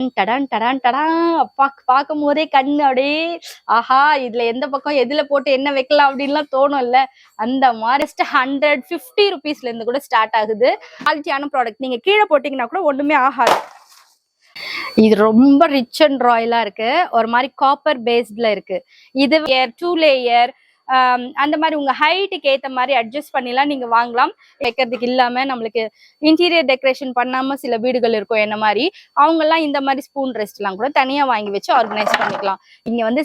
டடான் டடான் டடான் அப்பா பார்க்கும் போதே கண்ணு அப்படியே ஆஹா இதுல எந்த பக்கம் எதுல போட்டு என்ன வைக்கலாம் அப்படின்லாம் தோணும்ல. அந்த மாதிரி 150 rupeesல இருந்து கூட ஸ்டார்ட் ஆகுது. குவாலிட்டியான ப்ராடக்ட். நீங்க கீழே போட்டீங்கன்னா கூட ஒண்ணுமே ஆகாது. இது ரொம்ப ரிச் அண்ட் ராயலா இருக்கு. ஒரு மாதிரி காப்பர் பேஸ்ட்ல இருக்கு. இது 2 லேயர் அந்த மாதிரி உங்க ஹைட்டுக்கு ஏத்த மாதிரி அட்ஜஸ்ட் பண்ணிலாம் நீங்க வாங்கலாம். வைக்கிறதுக்கு இல்லாம நம்மளுக்கு இன்டீரியர் டெக்கரேஷன் பண்ணாம சில வீடுகள் இருக்கும் என்ன மாதிரி, அவங்க எல்லாம் இந்த மாதிரி ஸ்பூன் ரெஸ்ட் எல்லாம் கூட தனியா வாங்கி வச்சு ஆர்கனைஸ் பண்ணிக்கலாம். இங்க வந்து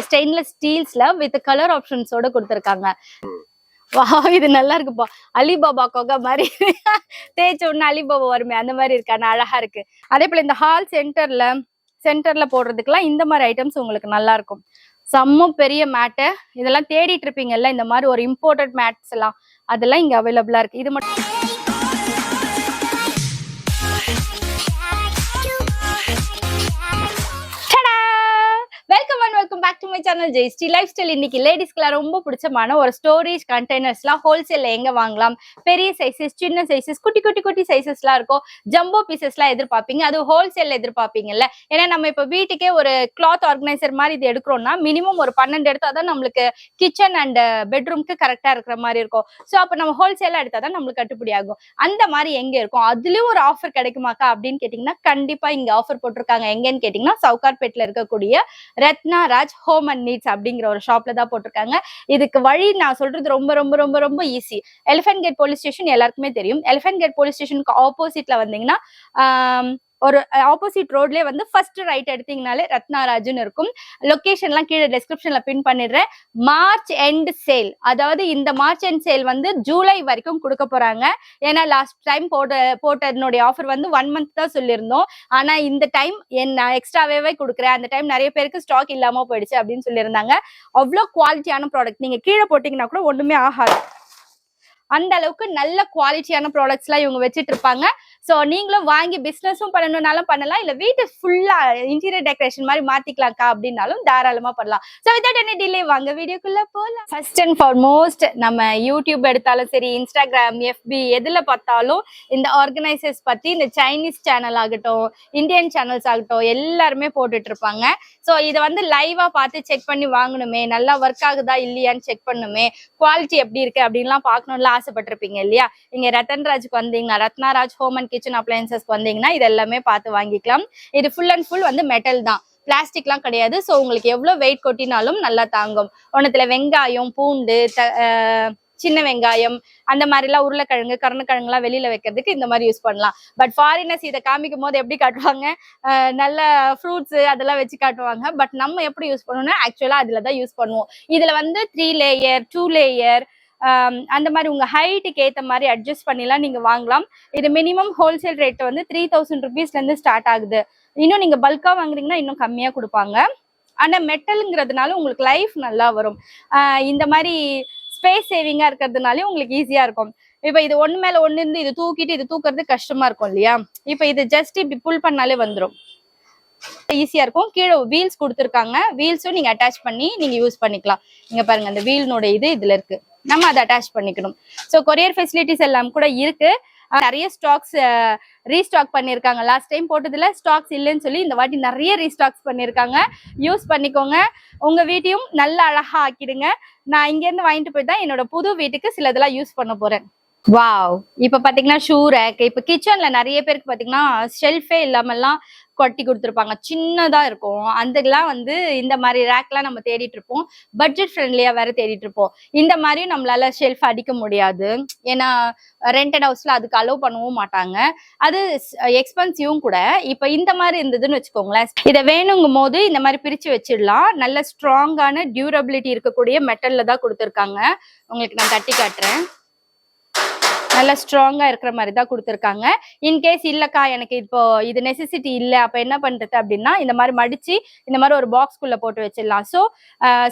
ஸ்டெயின்லெஸ் ஸ்டீல்ஸ்ல வித் கலர் ஆப்ஷன்ஸோட கொடுத்துருக்காங்க. வா இது நல்லா இருக்குப்பா. அலிபாபா கொகை மாதிரி தேய்ச்ச உடனே அலிபாபா வருமே அந்த மாதிரி இருக்கு. அழகா இருக்கு. அதே போல இந்த ஹால் சென்டர்ல போடுறதுக்கெல்லாம் இந்த மாதிரி ஐட்டம்ஸ் உங்களுக்கு நல்லா இருக்கும். செம்ம பெரிய மேட்டு. இதெல்லாம் தேடிட்டு இருப்பீங்கல்ல இந்த மாதிரி ஒரு இம்போர்ட்டட் மேட்ஸ் எல்லாம், அதெல்லாம் இங்க அவைலபிளா இருக்கு. இது மட்டும் welcome back to my channel Jayashree lifestyle. இன்னைக்கு லேடிஸ்க்குலாம் ரொம்ப பிடிச்சமான ஒரு ஸ்டோரேஜ் கண்டெய்னர்ஸ்லாம் ஹோல்சேல்ல எங்க வாங்கலாம், பெரிய சைசஸ் சின்ன சைசஸ் குட்டி சைசஸ்லாம் இருக்கும். ஜம்போ பீசஸ்லாம் எதிர்பார்ப்பீங்க, அது ஹோல்சேல்ல எதிர்பார்ப்பீங்கல்ல. ஏன்னா நம்ம இப்ப வீட்டுக்கே ஒரு கிளாத் ஆர்கனைசர் மாதிரி இது எடுக்கிறோம்னா மினிமம் ஒரு 12 எடுத்தாதான் நம்மளுக்கு கிச்சன் அண்ட் பெட்ரூம்க்கு கரெக்டா இருக்கிற மாதிரி இருக்கும். ஸோ அப்ப நம்ம ஹோல்சேலா எடுத்தாதான் நம்மளுக்கு கட்டுப்படி ஆகும். அந்த மாதிரி எங்க இருக்கும், அதுலயும் ஒரு ஆஃபர் கிடைக்குமாக்கா அப்படின்னு கேட்டீங்கன்னா கண்டிப்பா இங்க ஆஃபர் போட்டிருக்காங்க. எங்கன்னு கேட்டீங்கன்னா சவுகார்பேட்ல இருக்கக்கூடிய Ratna Raj home and needs அப்படிங்கிற ஒரு ஷாப்ல தான் போட்டிருக்காங்க. இதுக்கு வழி நான் சொல்றது ரொம்ப ரொம்ப ரொம்ப ரொம்ப easy. Elephant gate police station எல்லாருக்குமே தெரியும். எலிஃபென்ட் கேட் போலீஸ் ஸ்டேஷனுக்கு ஆப்போசிட்ல வந்தீங்கன்னா ஒரு ஆப்போசிட் ரோட்லயே வந்து ஃபர்ஸ்ட் ரைட் எடுத்தீங்கனாலே ரத்னாராஜ்னு இருக்கும். லொகேஷன்லாம் கீழே டிஸ்கிரிப்ஷன்ல பின் பண்ணிடுறேன். மார்ச் எண்ட் சேல், அதாவது இந்த மார்ச் எண்ட் சேல் வந்து ஜூலை வரைக்கும் கொடுக்க போறாங்க. ஏன்னா லாஸ்ட் டைம் போட்டதனுடைய ஆஃபர் வந்து 1 month தான் சொல்லியிருந்தோம். ஆனா இந்த டைம் நான் எக்ஸ்ட்ராவே கொடுக்குறேன். அந்த டைம் நிறைய பேருக்கு ஸ்டாக் இல்லாம போயிடுச்சு அப்படின்னு சொல்லியிருந்தாங்க. அவ்வளோ குவாலிட்டியான ப்ராடக்ட். நீங்க கீழே போட்டீங்கன்னா கூட ஒண்ணுமே ஆகாது. அந்த அளவுக்கு நல்ல குவாலிட்டியான ப்ராடக்ட்ஸ் எல்லாம் இவங்க வச்சுட்டு இருப்பாங்க. சோ நீங்களும் வாங்கி பிசினஸும் பண்ணணும்னாலும் பண்ணலாம், இல்ல வீட்டை ஃபுல்லா இன்டீரியர் டெக்கரேஷன் மாதிரி மாத்திக்கலாம்க்கா அப்படின்னாலும் தாராளமா பண்ணலாம். சோ வித்வுட் எனி டிலே வாங்க வீடியோக்குள்ள போலாம். ஃபர்ஸ்ட் அண்ட் ஃபார்மோஸ்ட் நம்ம யூடியூப் எடுத்தாலும் சரி, இன்ஸ்டாகிராம், எஃபி எதுல பார்த்தாலும் இந்த ஆர்கனைசர்ஸ் பத்தி இந்த சைனீஸ் சேனல் ஆகட்டும், இந்தியன் சேனல்ஸ் ஆகட்டும் எல்லாருமே போட்டுட்டு இருப்பாங்க. சோ இதை வந்து லைவா பார்த்து செக் பண்ணி வாங்கணுமே, நல்லா ஒர்க் ஆகுதா இல்லையான்னு செக் பண்ணணுமே, குவாலிட்டி எப்படி இருக்கு அப்படின்லாம் பார்க்கணும்ல ஆசைப்பட்டிருப்பீங்க இல்லையா. இங்க ரத்தன்ராஜுக்கு வந்தீங்கன்னா, ரத்னாராஜ் ஹோம் அண்ட் கிச்சன் அப்ளையன்சஸ்க்கு வந்தீங்கன்னா இது எல்லாமே பார்த்து வாங்கிக்கலாம். இது ஃபுல் அண்ட் ஃபுல் வந்து மெட்டல் தான், பிளாஸ்டிக்லாம் கிடையாது. ஸோ உங்களுக்கு எவ்வளவு வெயிட் கொட்டினாலும் நல்லா தாங்கும். ஒன்னத்துல வெங்காயம், பூண்டு, சின்ன வெங்காயம் அந்த மாதிரிலாம், உருளைக்கிழங்கு, கருணக்கிழங்குலாம் வெளியில வைக்கிறதுக்கு இந்த மாதிரி யூஸ் பண்ணலாம். பட் ஃபாரினர்ஸ் இதை காமிக்கும் போது எப்படி காட்டுவாங்க, நல்ல ஃப்ரூட்ஸ் அதெல்லாம் வச்சு காட்டுவாங்க. பட் நம்ம எப்படி யூஸ் பண்ணுவோம்னா ஆக்சுவலா அதுலதான் யூஸ் பண்ணுவோம். இதுல வந்து 3 லேயர் 2 லேயர் அந்த மாதிரி உங்க ஹைட்டுக்கு ஏத்த மாதிரி அட்ஜஸ்ட் பண்ணிலாம் நீங்க வாங்கலாம். இது மினிமம் ஹோல்சேல் ரேட் வந்து 3000 rupeesல இருந்து ஸ்டார்ட் ஆகுது. இன்னும் நீங்க பல்கா வாங்குறீங்கன்னா இன்னும் கம்மியா கொடுப்பாங்க. ஆனா மெட்டல்ங்கிறதுனால உங்களுக்கு லைஃப் நல்லா வரும். இந்த மாதிரி ஸ்பேஸ் சேவிங்கா இருக்கிறதுனாலே உங்களுக்கு ஈஸியா இருக்கும். இப்ப இது ஒண்ணு மேல ஒண்ணு இருந்து இது தூக்கிட்டு இது தூக்குறது கஷ்டமா இருக்கும் இல்லையா. இப்ப இது ஜஸ்ட் இப்படி புல் பண்ணாலே வந்துடும், ஈஸியா இருக்கும். கீழே வீல்ஸ் கொடுத்துருக்காங்க, வீல்ஸும் நீங்க அட்டாச் பண்ணி நீங்க யூஸ் பண்ணிக்கலாம். இங்க பாருங்க அந்த வீல்னோட இதுல இருக்கு, நம்ம அதை அட்டாச் பண்ணிக்கணும். ஸோ கொரியர் ஃபெசிலிட்டிஸ் எல்லாம் கூட இருக்கு. நிறைய ஸ்டாக்ஸ் ரீஸ்டாக் பண்ணியிருக்காங்க. லாஸ்ட் டைம் போட்டதுல ஸ்டாக்ஸ் இல்லைன்னு சொல்லி இந்த வாட்டி நிறைய ரீஸ்டாக்ஸ் பண்ணியிருக்காங்க. யூஸ் பண்ணிக்கோங்க, உங்க வீட்டையும் நல்ல அழகா ஆக்கிடுங்க. நான் இங்க இருந்து வாங்கிட்டு போய் தான் என்னோட புது வீட்டுக்கு சிலதெல்லாம் யூஸ் பண்ண போறேன். வாவ், இப்ப பாத்தீங்கன்னா ஷூ ரேக். இப்ப கிச்சன்ல நிறைய பேருக்கு பாத்தீங்கன்னா ஷெல்ஃபே இல்லாமல்லாம் கொட்டி கொடுத்துருப்பாங்க, சின்னதா இருக்கும். அதுக்கெல்லாம் வந்து இந்த மாதிரி ரேக்லாம் நம்ம தேடிட்டு இருப்போம். பட்ஜெட் ஃப்ரெண்ட்லியா வேற தேடிட்டு இருப்போம். இந்த மாதிரியும் நம்மளால ஷெல்ஃப் அடிக்க முடியாது, ஏன்னா ரெண்டட் ஹவுஸ்ல அதுக்கு அலோவ் பண்ணவும் மாட்டாங்க, அது எக்ஸ்பென்சிவும் கூட. இப்ப இந்த மாதிரி இருந்ததுன்னு வச்சுக்கோங்களேன், இதை வேணுங்கும் போது இந்த மாதிரி பிரிச்சு வச்சிடலாம். நல்ல ஸ்ட்ராங்கான டியூரபிலிட்டி இருக்கக்கூடிய மெட்டல்ல தான் கொடுத்துருக்காங்க. உங்களுக்கு நான் தட்டி காட்டுறேன். நல்லா ஸ்ட்ராங்கா இருக்கிற மாதிரி தான் கொடுத்துருக்காங்க. இன்கேஸ் இல்லக்கா எனக்கு இப்போ இது நெசசிட்டி இல்லை, அப்ப என்ன பண்றது அப்படின்னா இந்த மாதிரி மடிச்சு இந்த மாதிரி ஒரு பாக்ஸ்குள்ள போட்டு வச்சிடலாம். ஸோ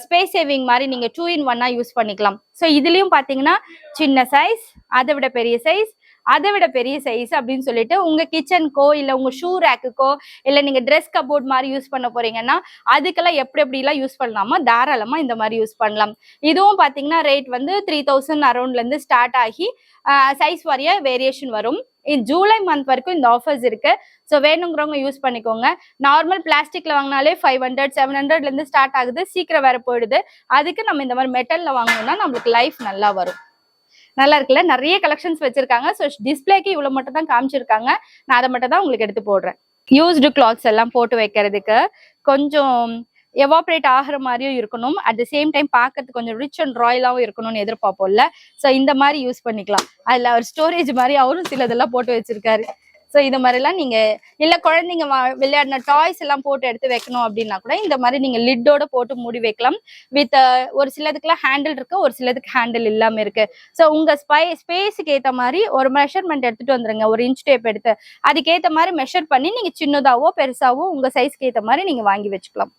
ஸ்பேஸ் சேவிங் மாதிரி நீங்க 2 in 1 யூஸ் பண்ணிக்கலாம். ஸோ இதுலயும் பாத்தீங்கன்னா சின்ன சைஸ், அதை விட பெரிய சைஸ், அதை விட பெரிய சைஸ் அப்படின்னு சொல்லிட்டு உங்க கிச்சனுக்கோ இல்ல உங்க ஷூ ரேக்குக்கோ இல்ல நீங்க ட்ரெஸ் கபோர்ட் மாதிரி யூஸ் பண்ண போறீங்கன்னா அதுக்கெல்லாம் எப்படி எல்லாம் யூஸ் பண்ணலாமா தாராளமா இந்த மாதிரி யூஸ் பண்ணலாம். இதுவும் பாத்தீங்கன்னா ரேட் வந்து 3000 அரௌண்ட்ல இருந்து ஸ்டார்ட் ஆகி சைஸ் வாரியா வேரியேஷன் வரும். ஜூலை மந்த் வரைக்கும் இந்த ஆஃபர்ஸ் இருக்கு. ஸோ வேணுங்கிறவங்க யூஸ் பண்ணிக்கோங்க. நார்மல் பிளாஸ்டிக்ல வாங்கினாலே 500 700ல இருந்து ஸ்டார்ட் ஆகுது, சீக்கிரம் வேற போயிடுது. அதுக்கு நம்ம இந்த மாதிரி மெட்டல்ல வாங்கணும்னா நம்மளுக்கு லைஃப் நல்லா வரும். நல்லா இருக்குல்ல, நிறைய கலெக்ஷன்ஸ் வச்சிருக்காங்க. ஸோ டிஸ்பிளேக்கு இவ்வளவு மட்டும் தான் காமிச்சிருக்காங்க, நான் அதை மட்டும் தான் உங்களுக்கு எடுத்து போடுறேன். யூஸ்டு கிளாத்ஸ் எல்லாம் போட்டு வைக்கிறதுக்கு கொஞ்சம் எவாப்ரேட் ஆகிற மாதிரியும் இருக்கணும், அட் த சேம் டைம் பார்க்கறதுக்கு கொஞ்சம் ரிச் அண்ட் ராயலாவும் இருக்கணும்னு எதிர்பார்ப்போம்ல. ஸோ இந்த மாதிரி யூஸ் பண்ணிக்கலாம். அதுல அவர் ஸ்டோரேஜ் மாதிரி அவரும் சிலதெல்லாம் போட்டு வச்சிருக்காரு. ஸோ இது மாதிரிலாம் நீங்க இல்ல குழந்தைங்க விளையாடின டாய்ஸ் எல்லாம் போட்டு எடுத்து வைக்கணும் அப்படின்னா கூட இந்த மாதிரி நீங்க லிட்டோட போட்டு மூடி வைக்கலாம். வித் ஒரு சிலதுக்குலாம் ஹேண்டில் இருக்கு, ஒரு சிலதுக்கு ஹேண்டில் இல்லாம இருக்கு. ஸோ உங்க ஸ்பேஸுக்கு ஏற்ற மாதிரி ஒரு மெஷர்மெண்ட் எடுத்துட்டு வந்துருங்க, ஒரு இன்ச் டேப் எடுத்து அதுக்கேற்ற மாதிரி மெஷர் பண்ணி நீங்க சின்னதாவோ பெருசாவோ உங்க சைஸ்க்கு ஏற்ற மாதிரி நீங்க வாங்கி வச்சுக்கலாம்.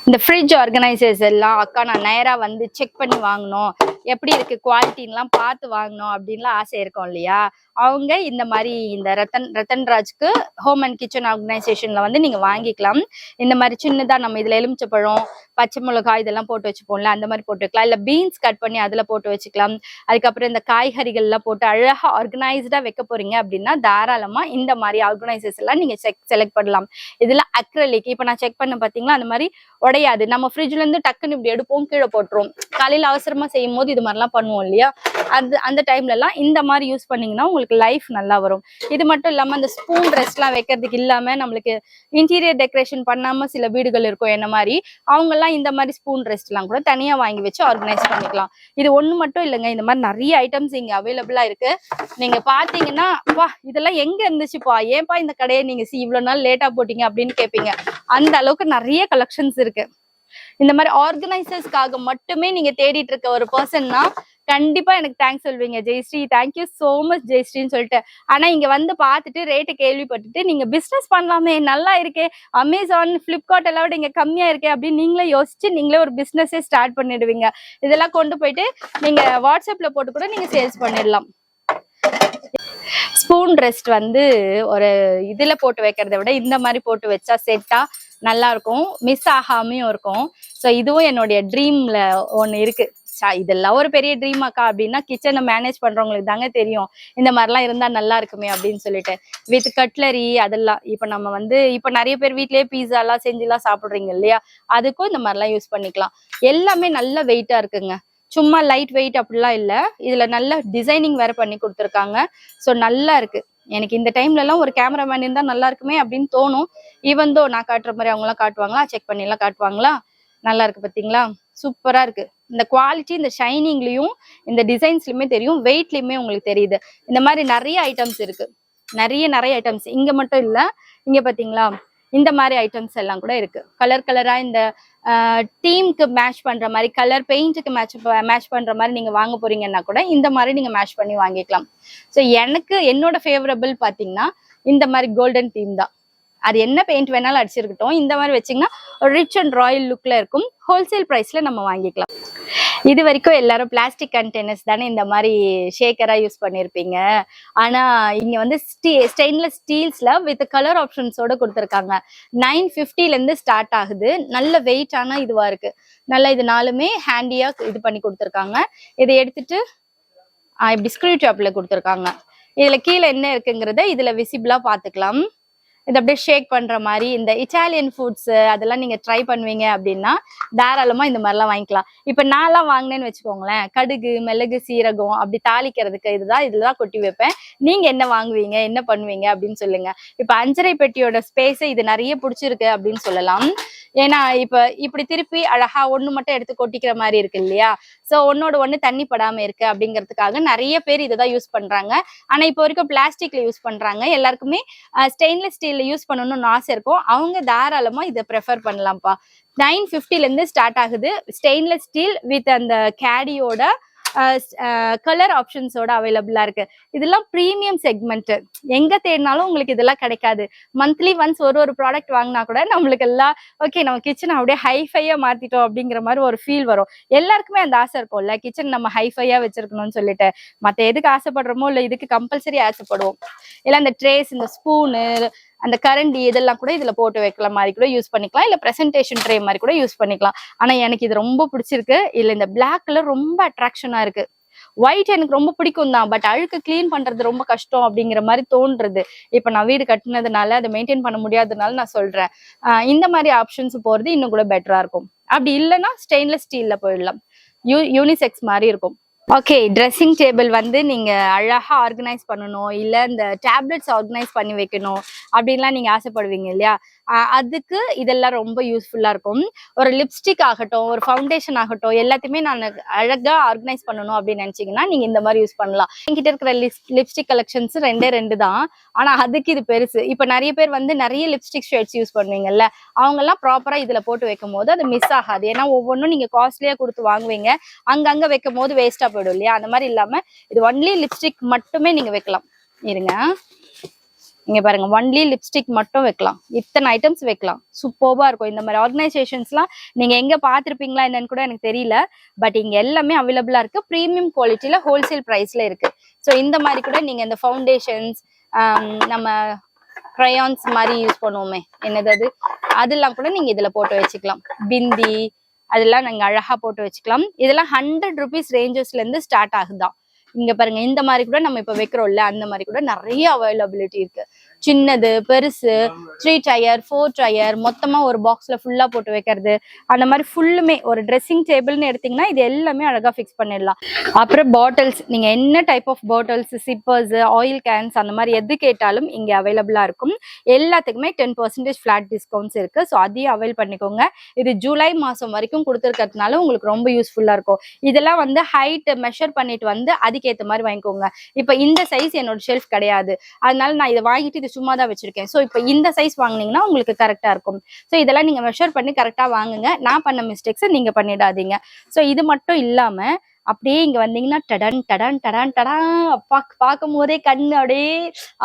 இந்த ஃப்ரிட்ஜ் ஆர்கனைசர்ஸ் எல்லாம் அக்கா நான் நேரா வந்து செக் பண்ணி வாங்கணும், எப்படி இருக்கு குவாலிட்டின்லாம் பார்த்து வாங்கணும் அப்படின்லாம் ஆசை இருக்கும் இல்லையா, அவங்க இந்த மாதிரி இந்த ரத்தன்ராஜ்க்கு ஹோம் அண்ட் கிச்சன் ஆர்கனைசேஷன்ல வந்து நீங்க வாங்கிக்கலாம். இந்த மாதிரி சின்னதா நம்ம இதுல எலுமிச்சப்பழம் பச்சை மிளகாய் இதெல்லாம் போட்டு வச்சுப்போம்ல, அந்த மாதிரி போட்டு வைக்கலாம். இல்ல பீன்ஸ் கட் பண்ணி அதுல போட்டு வச்சுக்கலாம். அதுக்கப்புறம் இந்த காய்கறிகள் எல்லாம் போட்டு அழகா ஆர்கனைஸ்டா வைக்க போறீங்க அப்படின்னா தாராளமா இந்த மாதிரி ஆர்கனைசர்ஸ் எல்லாம் நீங்க செலக்ட் பண்ணலாம். இதுல அக்ரலிக் இப்ப நான் செக் பண்ண பாத்தீங்களா, அந்த மாதிரி உடையாது. நம்ம ஃப்ரிட்ஜ்ல இருந்து டக்குன்னு இப்படி எடுப்போம், கீழே போட்டுரும். காலையில அவசரமா செய்யும் போது இது மாதிரிலாம் பண்ணுவோம் இல்லையா, அந்த டைம்ல எல்லாம் இந்த மாதிரி யூஸ் பண்ணீங்கன்னா உங்களுக்கு லைஃப் நல்லா வரும். இது மட்டும் இல்லாம அந்த ஸ்பூன் ரெஸ்ட் எல்லாம் வைக்கிறதுக்கு இல்லாம நம்மளுக்கு இன்டீரியர் டெக்கரேஷன் பண்ணாம சில வீடுகள் இருக்கும் என்ன மாதிரி, அவங்க எல்லாம் இந்த மாதிரி ஸ்பூன் ரெஸ்ட் எல்லாம் கூட தனியா வாங்கி வச்சு ஆர்கனைஸ் பண்ணிக்கலாம். இது ஒண்ணு மட்டும் இல்லைங்க, இந்த மாதிரி நிறைய ஐட்டம்ஸ் இங்க அவைலபிளா இருக்கு. நீங்க பாத்தீங்கன்னா வா இதெல்லாம் எங்க இருந்துச்சுப்பா, ஏன்பா இந்த கடையை நீங்க இவ்வளவு நாள் லேட்டா போட்டீங்க அப்படின்னு கேட்பீங்க. அந்த அளவுக்கு நிறைய கலெக்ஷன்ஸ் இருக்கு. இந்த மாதிரி ஆர்கனைசர்ஸ்க்காக மட்டுமே நீங்க தேடிட்டு இருக்க ஒரு பர்சன்னா கண்டிப்பா எனக்கு தேங்க்ஸ் சொல்வீங்க, ஜெயஸ்ரீ தேங்க்யூ சோ மச் ஜெயஸ்ரீன்னு சொல்லிட்டு. ஆனா இங்க வந்து பார்த்துட்டு ரேட்டு கேள்விப்பட்டுட்டு நீங்க பிசினஸ் பண்ணலாமே, நல்லா இருக்கே, அமேசான் பிளிப்கார்ட் எல்லாம் விட இங்க கம்மியா இருக்கே அப்படின்னு நீங்களே யோசிச்சு நீங்களே ஒரு பிசினஸே ஸ்டார்ட் பண்ணிடுவீங்க. இதெல்லாம் கொண்டு போயிட்டு நீங்க வாட்ஸ்அப்ல போட்டு கூட நீங்க சேல்ஸ் பண்ணிடலாம். ஸ்பூன் ரெஸ்ட் வந்து ஒரு இதுல போட்டு வைக்கிறத விட இந்த மாதிரி போட்டு வச்சா செட்டா நல்லா இருக்கும், மிஸ் ஆகாமையும் இருக்கும். ஸோ இதுவும் என்னுடைய ட்ரீம்ல ஒன்று இருக்கு. இதெல்லாம் ஒரு பெரிய ட்ரீம் அக்கா அப்படின்னா கிச்சனை மேனேஜ் பண்றவங்களுக்கு தாங்க தெரியும் இந்த மாதிரிலாம் இருந்தா நல்லா இருக்குமே அப்படின்னு சொல்லிட்டு. வித் கட்லரி அதெல்லாம் இப்ப நம்ம வந்து இப்ப நிறைய பேர் வீட்லயே பீஸா எல்லாம் செஞ்சுலாம் சாப்பிடுறீங்க இல்லையா, அதுக்கும் இந்த மாதிரிலாம் யூஸ் பண்ணிக்கலாம். எல்லாமே நல்ல வெயிட்டா இருக்குங்க, சும்மா லைட் வெயிட் அப்படிலாம் இல்லை. இதுல நல்ல டிசைனிங் வேற பண்ணி கொடுத்துருக்காங்க. ஸோ நல்லா இருக்கு. எனக்கு இந்த டைம்ல எல்லாம் ஒரு கேமராமேன் இருந்தா நல்லா இருக்குமே அப்படின்னு தோணும். ஈவன் தோ நான் காட்டுற மாதிரி அவங்க எல்லாம் காட்டுவாங்களா, செக் பண்ணி எல்லாம் காட்டுவாங்களா. நல்லா இருக்கு பாத்தீங்களா, சூப்பரா இருக்கு. இந்த குவாலிட்டி இந்த ஷைனிங்லயும் இந்த டிசைன்ஸ்லயுமே தெரியும், வெயிட்லயுமே உங்களுக்கு தெரியுது. இந்த மாதிரி நிறைய ஐட்டம்ஸ் இருக்கு, நிறைய ஐட்டம்ஸ். இங்க மட்டும் இல்ல, இங்க பாத்தீங்களா இந்த மாதிரி ஐட்டம்ஸ் எல்லாம் கூட இருக்கு. கலர் கலரா இந்த டீமுக்கு மேட்ச் பண்ற மாதிரி, கலர் பெயிண்ட்டுக்கு மேட்ச் பண்ற மாதிரி நீங்க வாங்க போறீங்கன்னா கூட இந்த மாதிரி நீங்க மேட்ச் பண்ணி வாங்கிக்கலாம். ஸோ எனக்கு என்னோட ஃபேவரபிள் பாத்தீங்கன்னா இந்த மாதிரி கோல்டன் தீம் தான். அது என்ன பெயிண்ட் வேணாலும் அடிச்சிருக்கட்டும், இந்த மாதிரி வச்சிங்கன்னா ஒரு ரிச் அண்ட் ராயல் லுக்ல இருக்கும். ஹோல்சேல் பிரைஸ்ல நம்ம வாங்கிக்கலாம். இது வரைக்கும் எல்லாரும் பிளாஸ்டிக் கண்டெய்னர்ஸ் தானே இந்த மாதிரி ஷேக்கரா யூஸ் பண்ணிருப்பீங்க. ஆனா இங்க வந்து ஸ்டெயின்லெஸ் ஸ்டீல்ஸ்ல வித் கலர் ஆப்ஷன்ஸோட கொடுத்துருக்காங்க. 950ல இருந்து ஸ்டார்ட் ஆகுது. நல்ல வெயிட்டான இதுவா இருக்கு. நல்லா இது நாலுமே ஹேண்டியா இது பண்ணி கொடுத்துருக்காங்க. இதை எடுத்துட்டு இப்படி ஸ்க்ரூ டாப்ல கொடுத்துருக்காங்க. இதுல கீழே என்ன இருக்குங்கிறத இதுல விசிபிளா பாத்துக்கலாம். இது அப்படியே ஷேக் பண்ற மாதிரி இந்த இட்டாலியன் ஃபுட்ஸ் அதெல்லாம் நீங்க ட்ரை பண்ணுவீங்க அப்படின்னா தாராளமா இந்த மாதிரிலாம் வாங்கிக்கலாம். இப்ப நான்லாம் வாங்கினேன்னு வச்சுக்கோங்களேன், கடுகு மிளகு சீரகம் அப்படி தாளிக்கிறதுக்கு இதுதான் கொட்டி வைப்பேன். நீங்க என்ன வாங்குவீங்க, என்ன பண்ணுவீங்க அப்படின்னு சொல்லுங்க. இப்ப அஞ்சரை பெட்டியோட ஸ்பேஸ் இது நிறைய பிடிச்சிருக்கு அப்படின்னு சொல்லலாம். ஏன்னா இப்ப இப்படி திருப்பி அழகா ஒண்ணு மட்டும் எடுத்து கொட்டிக்கிற மாதிரி இருக்கு இல்லையா. சோ ஒன்னோட ஒண்ணு தண்ணி படாம இருக்கு அப்படிங்கிறதுக்காக நிறைய பேர் இதை தான் யூஸ் பண்றாங்க. ஆனா இப்போ வரைக்கும் பிளாஸ்டிக்ல யூஸ் பண்றாங்க. எல்லாருக்குமே ஸ்டெயின்லெஸ் ஸ்டீல்ல யூஸ் பண்ணணும்னு ஆசை இருக்கும், அவங்க தாராளமா இதை ப்ரெஃபர் பண்ணலாம்ப்பா. 950ல இருந்து ஸ்டார்ட் ஆகுது. ஸ்டெயின்லெஸ் ஸ்டீல் வித் அந்த கேடியோட கலர் ஆப்ஷன்ஸோட அவைலபிளா இருக்கு. இதெல்லாம் ப்ரீமியம் செக்மெண்ட். எங்க தேடினாலும் உங்களுக்கு இதெல்லாம் கிடைக்காது. மந்த்லி ஒன்ஸ் ஒரு ப்ராடக்ட் வாங்கினா கூட நம்மளுக்கு எல்லாம் ஓகே நம்ம கிச்சன் அப்படியே ஹைஃபையா மாத்திட்டோம் அப்படிங்கிற மாதிரி ஒரு ஃபீல் வரும். எல்லாருக்குமே அந்த ஆசை இருக்கும்ல, கிச்சன் நம்ம ஹைஃபையா வச்சிருக்கணும்னு சொல்லிட்டு. மத்த எதுக்கு ஆசைப்படுறோமோ இல்ல இதுக்கு கம்பல்சரி ஆசைப்படுவோம். இல்ல அந்த ட்ரேஸ், இந்த ஸ்பூனு, அந்த கரண்டி இதெல்லாம் கூட இதுல போட்டு வைக்கிற மாதிரி கூட யூஸ் பண்ணிக்கலாம். இல்ல பிரசன்டேஷன் ட்ரே மாதிரி கூட யூஸ் பண்ணிக்கலாம். ஆனா எனக்கு இது ரொம்ப பிடிச்சிருக்கு. இல்ல இந்த பிளாக் கலர் ரொம்ப அட்ராக்ஷனா இருக்கு. ஒயிட் எனக்கு ரொம்ப பிடிக்கும் தான், பட் அழுக்கு கிளீன் பண்றது ரொம்ப கஷ்டம் அப்படிங்கிற மாதிரி தோன்றது. இப்ப நான் வீடு கட்டினதுனால அதை மெயின்டைன் பண்ண முடியாததுனால நான் சொல்றேன். இந்த மாதிரி ஆப்ஷன்ஸ் போறது இன்னும் கூட பெட்டரா இருக்கும். அப்படி இல்லைன்னா ஸ்டெயின்லெஸ் ஸ்டீல்ல போயிடலாம். யூனிசெக்ஸ் மாதிரி இருக்கும். ஓகே, ட்ரெஸ்ஸிங் டேபிள் வந்து நீங்க அழகா ஆர்கனைஸ் பண்ணணும், இல்ல இந்த டேப்லெட்ஸ் ஆர்கனைஸ் பண்ணி வைக்கணும் அப்படின்லாம் நீங்க ஆசைப்படுவீங்க இல்லையா? அதுக்கு இதெல்லாம் ரொம்ப யூஸ்ஃபுல்லா இருக்கும். ஒரு லிப்ஸ்டிக் ஆகட்டும், ஒரு ஃபவுண்டேஷன் ஆகட்டும், எல்லாத்தையுமே நான் அழகா ஆர்கனைஸ் பண்ணணும் அப்படின்னு நினைச்சீங்கன்னா நீங்க இந்த மாதிரி யூஸ் பண்ணலாம். என்கிட்ட இருக்கிற லிப்ஸ்டிக் கலெக்ஷன்ஸ் 2 தான். ஆனா அதுக்கு இது பெருசு. இப்ப நிறைய பேர் வந்து நிறைய லிப்ஸ்டிக் ஷேட்ஸ் யூஸ் பண்ணுவீங்கல்ல, அவங்க எல்லாம் ப்ராப்பரா இதுல போட்டு வைக்கும் போது அது மிஸ் ஆகாது. ஏன்னா ஒவ்வொன்றும் நீங்க காஸ்ட்லியா கொடுத்து வாங்குவீங்க, அங்கங்க வைக்கும் போது வேஸ்டா போயிடும் இல்லையா? அந்த மாதிரி இல்லாம இது ஒன்லி லிப்ஸ்டிக் மட்டுமே நீங்க வைக்கலாம். இருங்க, இங்க பாருங்க, ஒன்லி லிப்ஸ்டிக் மட்டும் வைக்கலாம். இத்தனை ஐட்டம்ஸ் வைக்கலாம். சூப்பர்வா இருக்கும். இந்த மாதிரி ஆர்கனைசேஷன்ஸ்லாம் நீங்க எங்க பாத்திருப்பீங்களா என்னன்னு கூட எனக்கு தெரியல. பட் இங்க எல்லாமே அவைலபிளா இருக்கு. ப்ரீமியம் குவாலிட்டியில ஹோல்சேல் பிரைஸ்ல இருக்கு. ஸோ இந்த மாதிரி கூட நீங்க இந்த ஃபவுண்டேஷன்ஸ், நம்ம க்ரையான்ஸ் மாதிரி யூஸ் பண்ணுவோமே, என்னது அதெல்லாம் கூட நீங்க இதுல போட்டு வச்சுக்கலாம். பிந்தி அதெல்லாம் நீங்க அழகா போட்டு வச்சுக்கலாம். இதெல்லாம் 100 rupees ரேஞ்சஸ்ல இருந்து ஸ்டார்ட் ஆகுதான். இங்க பாருங்க, இந்த மாதிரி கூட நம்ம இப்ப வைக்கிறோம்ல, அந்த மாதிரி கூட நிறைய அவைலபிலிட்டி இருக்கு. சின்னது, பெருசு, 3 டயர் 4 டயர் மொத்தமா ஒரு பாக்ஸ்ல ஃபுல்லா போட்டு வைக்கிறது. அந்த மாதிரி ஃபுல்லுமே ஒரு ட்ரெஸ்ஸிங் டேபிள்னு எடுத்தீங்கன்னா இது எல்லாமே அழகா ஃபிக்ஸ் பண்ணிடலாம். அப்புறம் பாட்டில்ஸ், நீங்க என்ன type of bottles, sippers, oil cans அந்த மாதிரி எது கேட்டாலும் இங்க அவைலபிளா இருக்கும். எல்லாத்துக்குமே 10% ஃபிளாட் டிஸ்கவுண்ட்ஸ் இருக்கு. ஸோ அதையும் அவைல் பண்ணிக்கோங்க. இது ஜூலை மாசம் வரைக்கும் கொடுத்துருக்கிறதுனால உங்களுக்கு ரொம்ப யூஸ்ஃபுல்லா இருக்கும். இதெல்லாம் வந்து ஹைட் மெஷர் பண்ணிட்டு வந்து அதுக்கேற்ற மாதிரி வாங்கிக்கோங்க. இப்ப இந்த சைஸ் என்னோட ஷெல்ஃப் கிடையாது, அதனால நான் இதை வாங்கிட்டு இது சும்மா தான் வச்சிருக்கேன். ஸோ இப்போ இந்த சைஸ் வாங்கினீங்கன்னா உங்களுக்கு கரெக்டா இருக்கும். ஸோ இதெல்லாம் நீங்க மெஷர் பண்ணி கரெக்டா வாங்குங்க. நான் பண்ண மிஸ்டேக்ஸை நீங்க பண்ணிடாதீங்க. ஸோ இது மட்டும் இல்லாம அப்படியே இங்க வந்தீங்கன்னா டடன் டடன் டடன் டடா, பார்க்கும் போதே கண்ணு அப்படியே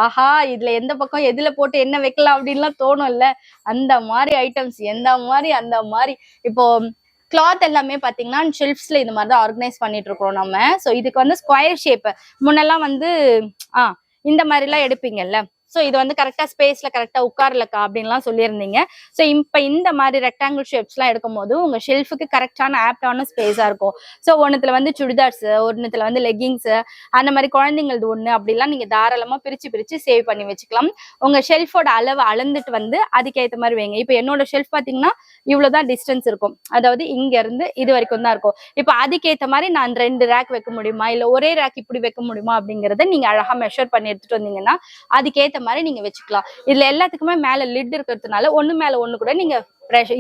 ஆஹா, இதுல எந்த பக்கம் எதுல போட்டு என்ன வைக்கலாம் அப்படின்லாம் தோணும்ல. அந்த மாதிரி ஐட்டம்ஸ், எந்த மாதிரி அந்த மாதிரி. இப்போ கிளாத் எல்லாமே பாத்தீங்கன்னா ஷெல்ஃப்ஸ்ல இந்த மாதிரி தான் ஆர்கனைஸ் பண்ணிட்டு இருக்கோம் நம்ம. ஸோ இதுக்கு வந்து ஸ்கொயர் ஷேப், முன்னெல்லாம் வந்து இந்த மாதிரி எல்லாம் எடுப்பீங்கல்ல. ஸோ இது வந்து கரெக்டா ஸ்பேஸ்ல கரெக்டா உட்கார்லக்கா அப்படின்லாம் சொல்லியிருந்தீங்க. ஸோ இப்ப இந்த மாதிரி ரெக்டாங்கிள் ஷேப்ஸ் எல்லாம் எடுக்கும் போது உங்க ஷெல்ஃபுக்கு கரெக்டான ஆப்டான ஸ்பேஸா இருக்கும். ஸோ ஒன்னுத்துல வந்து சுடிதார்ஸ், ஒன்னுத்துல வந்து லெகிங்ஸ், அந்த மாதிரி குழந்தைங்களது ஒண்ணு அப்படிலாம் நீங்க தாராளமா பிரிச்சு பிரிச்சு சேவ் பண்ணி வச்சுக்கலாம். உங்க ஷெல்ஃபோட அளவு அளந்துட்டு வந்து அதுக்கேற்ற மாதிரி வைங்க. இப்ப என்னோட ஷெல்ஃப் பாத்தீங்கன்னா இவ்வளவுதான் டிஸ்டன்ஸ் இருக்கும். அதாவது இங்க இருந்து இது வரைக்கும் தான் இருக்கும். இப்ப அதுக்கேற்ற மாதிரி நான் 2 ரேக் வைக்க முடியுமா, இல்ல ஒரே ரேக் இப்படி வைக்க முடியுமா அப்படிங்கறத நீங்க அழகா மெஷர் பண்ணி எடுத்துட்டு வந்தீங்கன்னா அதுக்கேற்ற மாதிரி நீங்க வச்சுக்கலாம். இதுல எல்லாத்துக்குமே மேல லிட் இருக்கிறதுனால ஒண்ணு மேல ஒண்ணு கூட நீங்க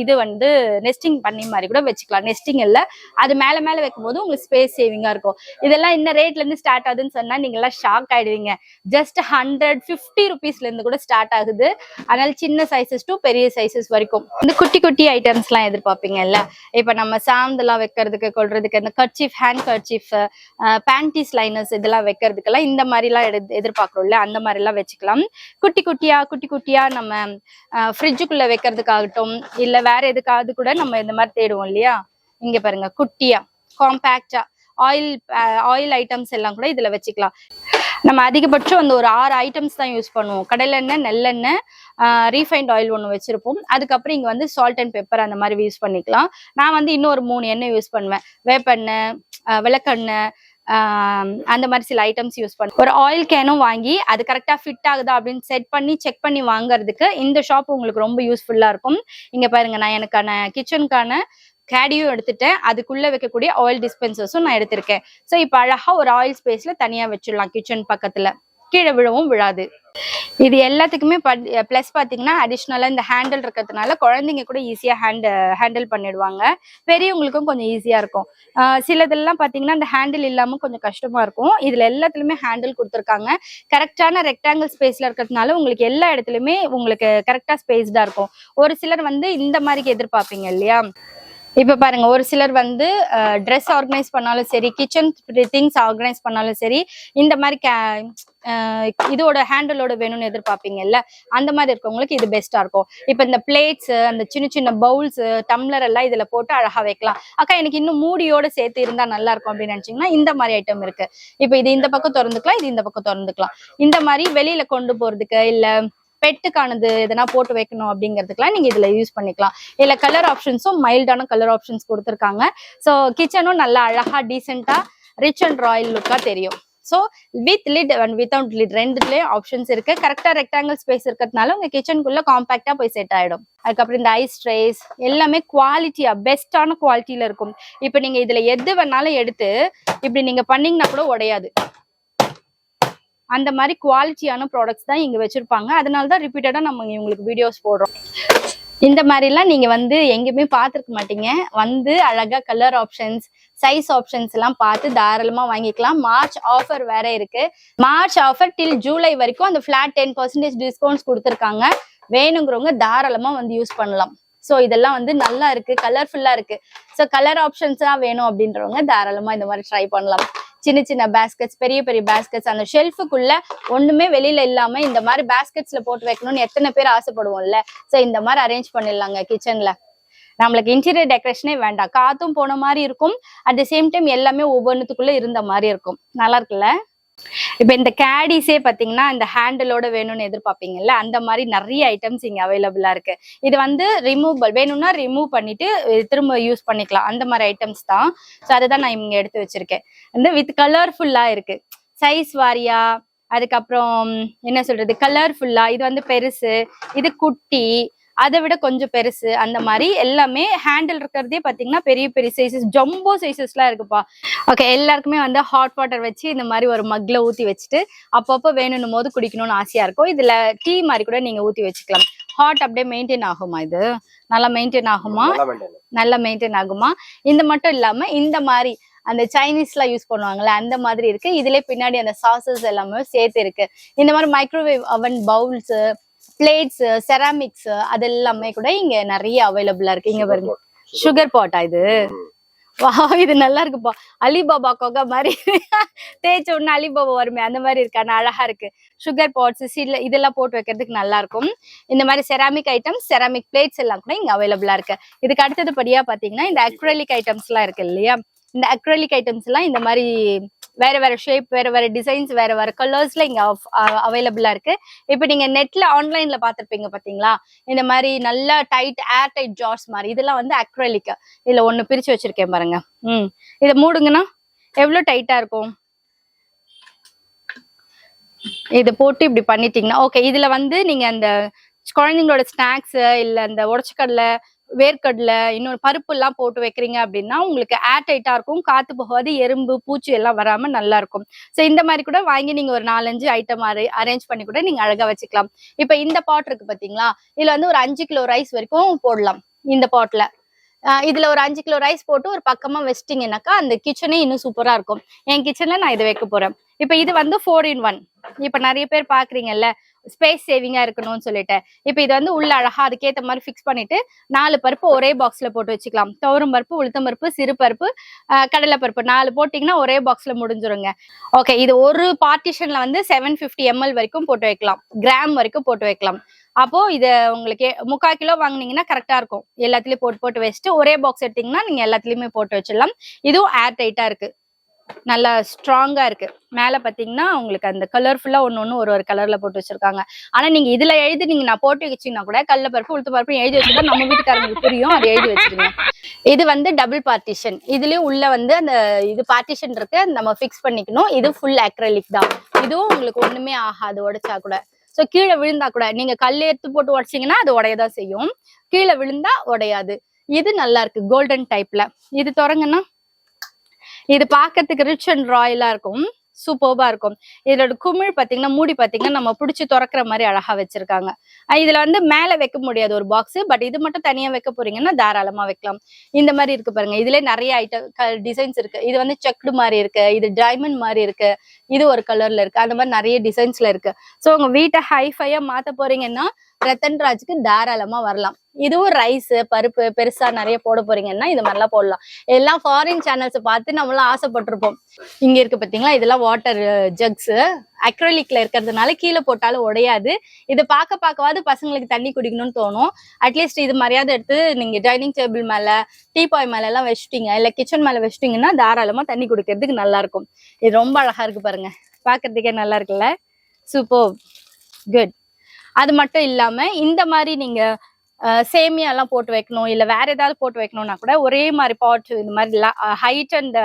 இது வந்து நெஸ்டிங் பண்ணி மாதிரி கூட வச்சுக்கலாம். நெஸ்டிங் இல்ல, அது மேல மேல வைக்கும் போது உங்களுக்கு ஸ்பேஸ் சேவிங்கா இருக்கும். இதெல்லாம் என்ன ரேட்ல இருந்து ஸ்டார்ட் ஆகுதுன்னு சொன்னா நீங்க எல்லாம் ஷாக் ஆயிடுவீங்க. ஜஸ்ட் 150 rupeesல இருந்து கூட ஸ்டார்ட் ஆகுது. அதனால சின்ன சைசஸ் டு பெரிய சைசஸ் வரைக்கும் இந்த குட்டி குட்டி ஐட்டம்ஸ் எல்லாம் எதிர்பார்ப்பீங்கல்ல. இப்ப நம்ம சாந்தெல்லாம் வைக்கிறதுக்கு, கொள்றதுக்கு, இந்த kerchief, hand kerchief, panties, liners இதெல்லாம் வைக்கிறதுக்கெல்லாம் இந்த மாதிரி எல்லாம் எதிர்பார்க்கிறோம்ல, அந்த மாதிரி எல்லாம் வச்சுக்கலாம். குட்டி குட்டியா நம்ம ஃப்ரிட்ஜுக்குள்ள வைக்கிறதுக்காகட்டும், இல்ல வேற எதுக்காவது கூட நம்ம இந்த மாதிரி தேடுவோம் இல்லையா. இங்க பாருங்க, குட்டியா காம்பேக்டா ஆயில் ஐட்டம்ஸ் எல்லாம் கூட இதுல வச்சுக்கலாம். நம்ம அதிகபட்சம் அந்த ஒரு 6 ஐட்டம்ஸ் தான் யூஸ் பண்ணுவோம். கடலெண்ணெய், நெல்லெண்ணெய், ரீஃபைண்ட் ஆயில் ஒன்று வச்சிருப்போம். அதுக்கப்புறம் இங்க வந்து சால்ட் அண்ட் பெப்பர் அந்த மாதிரி யூஸ் பண்ணிக்கலாம். நான் வந்து இன்னொரு 3 எண்ணெய் யூஸ் பண்ணுவேன். வேப்பெண்ணெய், விளக்கெண்ணெய், அந்த மாதிரி சில ஐட்டம்ஸ் யூஸ் பண்ணுவேன். ஒரு ஆயில் கேனும் வாங்கி அது கரெக்டா ஃபிட் ஆகுதா அப்படின்னு செக் பண்ணி வாங்குறதுக்கு இந்த ஷாப் உங்களுக்கு ரொம்ப யூஸ்ஃபுல்லா இருக்கும். இங்க பாருங்க, நான் எனக்கான கிச்சனுக்கான கேடியும் எடுத்துட்டேன். அதுக்குள்ள வைக்கக்கூடிய ஆயில் டிஸ்பென்சர்ஸும் நான் எடுத்திருக்கேன். ஸோ இப்போ அழகா ஒரு ஆயில் ஸ்பேஸ்ல தனியா வச்சிடலாம். கிச்சன் பக்கத்துல கீழே விழவும் விழாது. இது எல்லாத்துக்குமே பிளஸ் பாத்தீங்கன்னா அடிஷ்னலா இந்த ஹேண்டில் இருக்கிறதுனால குழந்தைங்க கூட ஈஸியா ஹேண்டில் பண்ணிடுவாங்க. பெரியவங்களுக்கும் கொஞ்சம் ஈஸியா இருக்கும். சிலதெல்லாம் பாத்தீங்கன்னா இந்த ஹேண்டில் இல்லாம கொஞ்சம் கஷ்டமா இருக்கும். இதுல எல்லாத்துலயுமே ஹேண்டில் கொடுத்துருக்காங்க. கரெக்டான ரெக்டாங்கிள் ஸ்பேஸ்ல இருக்கிறதுனால உங்களுக்கு எல்லா இடத்துலயுமே உங்களுக்கு கரெக்டா ஸ்பேஸ்டா இருக்கும். ஒரு சிலர் வந்து இந்த மாதிரி எதிர்பார்ப்பீங்க இல்லையா. இப்ப பாருங்க, ஒரு சிலர் வந்து ட்ரெஸ் ஆர்கனைஸ் பண்ணாலும் சரி, கிச்சன் திங்ஸ் ஆர்கனைஸ் பண்ணாலும் சரி, இந்த மாதிரி இதோட ஹேண்டிலோட வேணும்னு எதிர்பார்ப்பீங்கல்ல, அந்த மாதிரி இருக்கவங்களுக்கு இது பெஸ்டா இருக்கும். இப்ப இந்த பிளேட்ஸ், அந்த சின்ன சின்ன பவுல்ஸ், டம்ளர் எல்லாம் இதுல போட்டு அழகா வைக்கலாம். அக்கா எனக்கு இன்னும் மூடியோட சேர்த்து இருந்தா நல்லா இருக்கும் அப்படின்னு நினைச்சீங்கன்னா இந்த மாதிரி ஐட்டம் இருக்கு. இப்ப இது இந்த பக்கம் திறந்துக்கலாம், இது இந்த பக்கம் திறந்துக்கலாம். இந்த மாதிரி வெளியில கொண்டு போறதுக்கு இல்ல பெட்டுக்கானது எதனா போட்டு வைக்கணும் அப்படிங்கிறதுக்குலாம் நீங்க இதுல யூஸ் பண்ணிக்கலாம். இல்ல கலர் ஆப்ஷன்ஸும் மைல்டான கலர் ஆப்ஷன்ஸ் கொடுத்துருக்காங்க. ஸோ கிச்சனும் நல்லா அழகா டீசெண்டா ரிச் அண்ட் ராயல் லுக்கா தெரியும். So with lid and without lid ரெண்டுலயே ஆப்ஷன்ஸ் இருக்கு. கரெக்டா ரெக்டாங்கிள் ஸ்பேஸ் இருக்கிறதுனால உங்க கிச்சனுக்குள்ள காம்பாக்டா போய் செட் ஆயிடும். அதுக்கப்புறம் இந்த ஐஸ் ட்ரேஸ் எல்லாமே குவாலிட்டியா பெஸ்டான குவாலிட்டியில இருக்கும். இப்ப நீங்க இதுல எது வேணாலும் எடுத்து இப்படி நீங்க பண்ணீங்கன்னா கூட உடையாது. அந்த மாதிரி குவாலிட்டியான ப்ராடக்ட்ஸ் தான் இங்க வச்சிருப்பாங்க. அதனாலதான் ரிப்பீட்டடா நம்ம உங்களுக்கு வீடியோஸ் போடுறோம். இந்த மாதிரிலாம் நீங்க வந்து எங்கேயுமே பார்த்துருக்க மாட்டீங்க. வந்து அழகா கலர் ஆப்ஷன்ஸ், சைஸ் ஆப்ஷன்ஸ் எல்லாம் பார்த்து தாராளமா வாங்கிக்கலாம். மார்ச் ஆஃபர் வேற இருக்கு. மார்ச் ஆஃபர் டில் ஜூலை வரைக்கும் அந்த ஃபிளாட் 10% டிஸ்கவுண்ட்ஸ் கொடுத்துருக்காங்க. வேணுங்கிறவங்க தாராளமா வந்து யூஸ் பண்ணலாம். ஸோ இதெல்லாம் வந்து நல்லா இருக்கு, கலர்ஃபுல்லா இருக்கு. ஸோ கலர் ஆப்ஷன்ஸ் தான் வேணும் அப்படின்றவங்க தாராளமா இந்த மாதிரி ட்ரை பண்ணலாம். சின்ன சின்ன பேஸ்கெட்ஸ், பெரிய பெரிய பேஸ்கெட்ஸ், அந்த ஷெல்ஃபுக்குள்ள ஒண்ணுமே வெளியில இல்லாம இந்த மாதிரி பேஸ்கெட்ஸ்ல போட்டு வைக்கணும்னு எத்தனை பேர் ஆசைப்படுவோம்ல. ஸோ இந்த மாதிரி அரேஞ்ச் பண்ணிடலாங்க கிச்சன்ல. நம்மளுக்கு இன்டீரியர் டெக்கரேஷனே வேண்டாம், காத்தும் போன மாதிரி இருக்கும். அட் த சேம் டைம் எல்லாமே ஒவ்வொன்றுத்துக்குள்ள இருந்த மாதிரி இருக்கும். நல்லா இருக்குல்ல? இப்ப இந்த கேடிஸே பாத்தீங்கன்னா இந்த ஹேண்டிலோட வேணும்னு எதிர்பார்ப்பீங்கல்ல, அந்த மாதிரி நிறைய ஐட்டம்ஸ் இங்க அவைலபிளா இருக்கு. இது வந்து ரிமூவபிள், வேணும்னா ரிமூவ் பண்ணிட்டு திரும்ப யூஸ் பண்ணிக்கலாம். அந்த மாதிரி ஐட்டம்ஸ் தான். ஸோ அதுதான் நான் இங்க எடுத்து வச்சிருக்கேன். வந்து வித் கலர்ஃபுல்லா இருக்கு, சைஸ் வாரியா. அதுக்கப்புறம் என்ன சொல்றது, கலர்ஃபுல்லா. இது வந்து பெருசு, இது குட்டி, அதை விட கொஞ்சம் பெருசு, அந்த மாதிரி எல்லாமே. ஹேண்டில் இருக்கிறதே பாத்தீங்கன்னா பெரிய பெரிய சைசஸ், ஜம்போ சைசஸ்லாம் இருக்குப்பா. ஓகே, எல்லாருக்குமே வந்து ஹாட் வாட்டர் வச்சு இந்த மாதிரி ஒரு மக்ல ஊத்தி வச்சுட்டு அப்பப்போ வேணும்னும் போது குடிக்கணும்னு ஆசையா இருக்கும். இதுல டீ மாதிரி கூட நீங்க ஊத்தி வச்சுக்கலாம். ஹாட் அப்படியே மெயின்டைன் ஆகுமா? இது நல்லா மெயின்டைன் ஆகுமா? நல்லா மெயின்டைன் ஆகுமா? இந்த மட்டும் இல்லாம இந்த மாதிரி அந்த சைனீஸ்ல யூஸ் பண்ணுவாங்கல்ல, அந்த மாதிரி இருக்கு. இதுல பின்னாடி அந்த சாசஸ் எல்லாமே சேர்த்து இருக்கு. இந்த மாதிரி மைக்ரோவேவ் அவன், பவுல்ஸ், பிளேட்ஸ், செராமிக்ஸ், அது எல்லாமே கூட இங்க நிறைய அவைலபிளா இருக்கு. இங்க பாருங்க, சுகர் பாட்டா இது? வா, இது நல்லா இருக்குப்பா. அலிபாபா கொகை மாதிரி தேய்ச்ச உடனே அலிபாபா வருமே, அந்த மாதிரி இருக்கு. ஆனா அழகா இருக்கு. சுகர் பாட்ஸ், இதெல்லாம் போட்டு வைக்கிறதுக்கு நல்லா இருக்கும். இந்த மாதிரி செராமிக் ஐட்டம்ஸ், செராமிக் பிளேட்ஸ் எல்லாம் கூட இங்க அவைலபிளா இருக்கு. இதுக்கு அடுத்தது படியா பாத்தீங்கன்னா இந்த அக்ரலிக் ஐட்டம்ஸ் எல்லாம் இருக்கு இல்லையா? இந்த அக்ரலிக் ஐட்டம்ஸ் எல்லாம் இந்த மாதிரி வேற வேற ஷேப், வேற வேற டிசைன்ஸ், வேற வேற கலர்ஸ்ல இங்க அவைலபிளா இருக்கு. இப்ப நீங்க நெட்ல ஆன்லைன்ல பாத்திருப்பீங்க பாத்தீங்களா, இந்த மாதிரி நல்லா டைட் ஏர் டைட் ஜார்ஸ் மாதிரி. இதெல்லாம் வந்து அக்ரலிக். இதுல ஒண்ணு பிரிச்சு வச்சிருக்கேன் பாருங்க. இதை மூடுங்கன்னா எவ்வளவு டைட்டா இருக்கும். இதை போட்டு இப்படி பண்ணிட்டீங்கன்னா ஓகே. இதுல வந்து நீங்க அந்த குழந்தைங்களோட ஸ்நாக்ஸ், இல்ல அந்த உடச்சக்கடலை, வேர்க்கடலை, இன்னொரு பருப்பு எல்லாம் போட்டு வைக்கிறீங்க அப்படின்னா உங்களுக்கு ஏர் டைட்டா இருக்கும், காத்து போகாது, எறும்பு பூச்சி எல்லாம் வராம நல்லா இருக்கும். சோ இந்த மாதிரி கூட வாங்கி நீங்க ஒரு 4-5 ஐட்டம் அரேஞ்ச் பண்ணி கூட நீங்க அழகா வச்சுக்கலாம். இப்ப இந்த பாட் இருக்கு பாத்தீங்களா, இதுல வந்து ஒரு 5 கிலோ ரைஸ் வரைக்கும் போடலாம் இந்த பாட்ல. இதுல ஒரு 5 கிலோ ரைஸ் போட்டு ஒரு பக்கமா வச்சிட்டீங்கன்னாக்கா அந்த கிச்சனே இன்னும் சூப்பரா இருக்கும். என் கிச்சன்ல நான் இதை வைக்க போறேன். இப்ப இது வந்து 4-in-1. இப்ப நிறைய பேர் பாக்குறீங்கல்ல, ஸ்பேஸ் சேவிங்கா இருக்கணும்னு சொல்லிட்டு, இப்ப இது வந்து உள்ள அழகா அதுக்கேற்ற மாதிரி பிக்ஸ் பண்ணிட்டு 4 பருப்பு ஒரே பாக்ஸ்ல போட்டு வச்சுக்கலாம். துவரம் பருப்பு, உளுத்தம் பருப்பு, சிறு பருப்பு, கடலை பருப்பு 4 போட்டீங்கன்னா ஒரே பாக்ஸ்ல முடிஞ்சிருங்க. ஓகே, இது ஒரு பார்ட்டிஷன்ல வந்து 750 ml வரைக்கும் போட்டு வைக்கலாம், கிராம் வரைக்கும் போட்டு வைக்கலாம். அப்போ இதை உங்களுக்கு 3/4 கிலோ வாங்கினீங்கன்னா கரெக்டா இருக்கும். எல்லாத்துலயும் போட்டு போட்டு வச்சுட்டு ஒரே பாக்ஸ் எடுத்தீங்கன்னா நீங்க எல்லாத்துலயுமே போட்டு வச்சிடலாம். இதுவும் ஏர் டைட்டா இருக்கு, நல்லா ஸ்ட்ராங்கா இருக்கு. மேல பாத்தீங்கன்னா உங்களுக்கு அந்த கலர்ஃபுல்லா ஒண்ணு ஒரு கலர்ல போட்டு வச்சிருக்காங்க. ஆனா நீங்க இதுல எழுதி நீங்க நான் போட்டு வச்சீங்கன்னா கூட கடலை பருப்பு, உளுத்த பருப்பு எழுதி வச்சுட்டா நம்ம வீட்டுக்காரங்களுக்கு புரியும், அது எழுதி வச்சிருங்க. இது வந்து டபுள் பார்ட்டிஷன். இதுலயும் உள்ள வந்து அந்த இது பார்ட்டிஷன் இருக்கு, நம்ம பிக்ஸ் பண்ணிக்கணும். இது ஃபுல் அக்ரலிக் தான். இதுவும் உங்களுக்கு ஒண்ணுமே ஆகாது உடைச்சா கூட. சோ கீழே விழுந்தா கூட நீங்க கல் எடுத்து போட்டு உடைச்சிங்கன்னா அது உடையதான் செய்யும், கீழே விழுந்தா உடையாது. இது நல்லா இருக்கு, கோல்டன் டைப்ல. இது தொடங்கன்னா இது பாக்கிறதுக்கு ரிச் அண்ட் ராயலா இருக்கும், சூப்பர்பா இருக்கும். இதோட குமிழ் பாத்தீங்கன்னா, மூடி பாத்தீங்கன்னா நம்ம பிடிச்சி திறக்கிற மாதிரி அழகா வச்சிருக்காங்க. இதுல வந்து மேல வைக்க முடியாது ஒரு பாக்ஸ், பட் இது மட்டும் தனியா வைக்க போறீங்கன்னா தாராளமா வைக்கலாம். இந்த மாதிரி இருக்கு பாருங்க, இதுல நிறைய ஐட்டம் டிசைன்ஸ் இருக்கு. இது வந்து செக்டு மாதிரி இருக்கு, இது டைமண்ட் மாதிரி இருக்கு, இது ஒரு கலர்ல இருக்கு, அந்த மாதிரி நிறைய டிசைன்ஸ்ல இருக்கு. சோ உங்க வீட்டை ஹைஃபையா மாத்த போறீங்கன்னா ரத்தன்ராஜுக்கு தாராளமா வரலாம். இதுவும் ரைஸ் பருப்பு பெருசா நிறைய போட போறீங்கன்னா இது மாதிரிலாம் போடலாம். எல்லாம் ஃபாரின் சேனல்ஸ் பார்த்து நம்மளாம் ஆசைப்பட்டிருப்போம். இங்க இருக்கு பாத்தீங்களா, இதெல்லாம் வாட்டர் ஜக்ஸ் அக்ரலிக்ல இருக்கிறதுனால கீழே போட்டாலும் உடையாது. இது பார்க்கவாது பசங்களுக்கு தண்ணி குடிக்கணும்னு தோணும். அட்லீஸ்ட் இது மாதிரியாவது எடுத்து நீங்க டைனிங் டேபிள் மேல டீபாய் மேல எல்லாம் வச்சுட்டீங்க, இல்ல கிச்சன் மேல வச்சுட்டீங்கன்னா தாராளமா தண்ணி குடிக்கிறதுக்கு நல்லா இருக்கும். இது ரொம்ப அழகா இருக்கு பாருங்க, பாக்குறதுக்கே நல்லா இருக்குல்ல. Super good. அது மட்டும் இல்லாம இந்த மாதிரி நீங்க சேமியா எல்லாம் போட்டு வைக்கணும், இல்ல வேற ஏதாவது போட்டு வைக்கணும்னா கூட ஒரே மாதிரி பாட் இந்த மாதிரி ஹைட் அண்ட்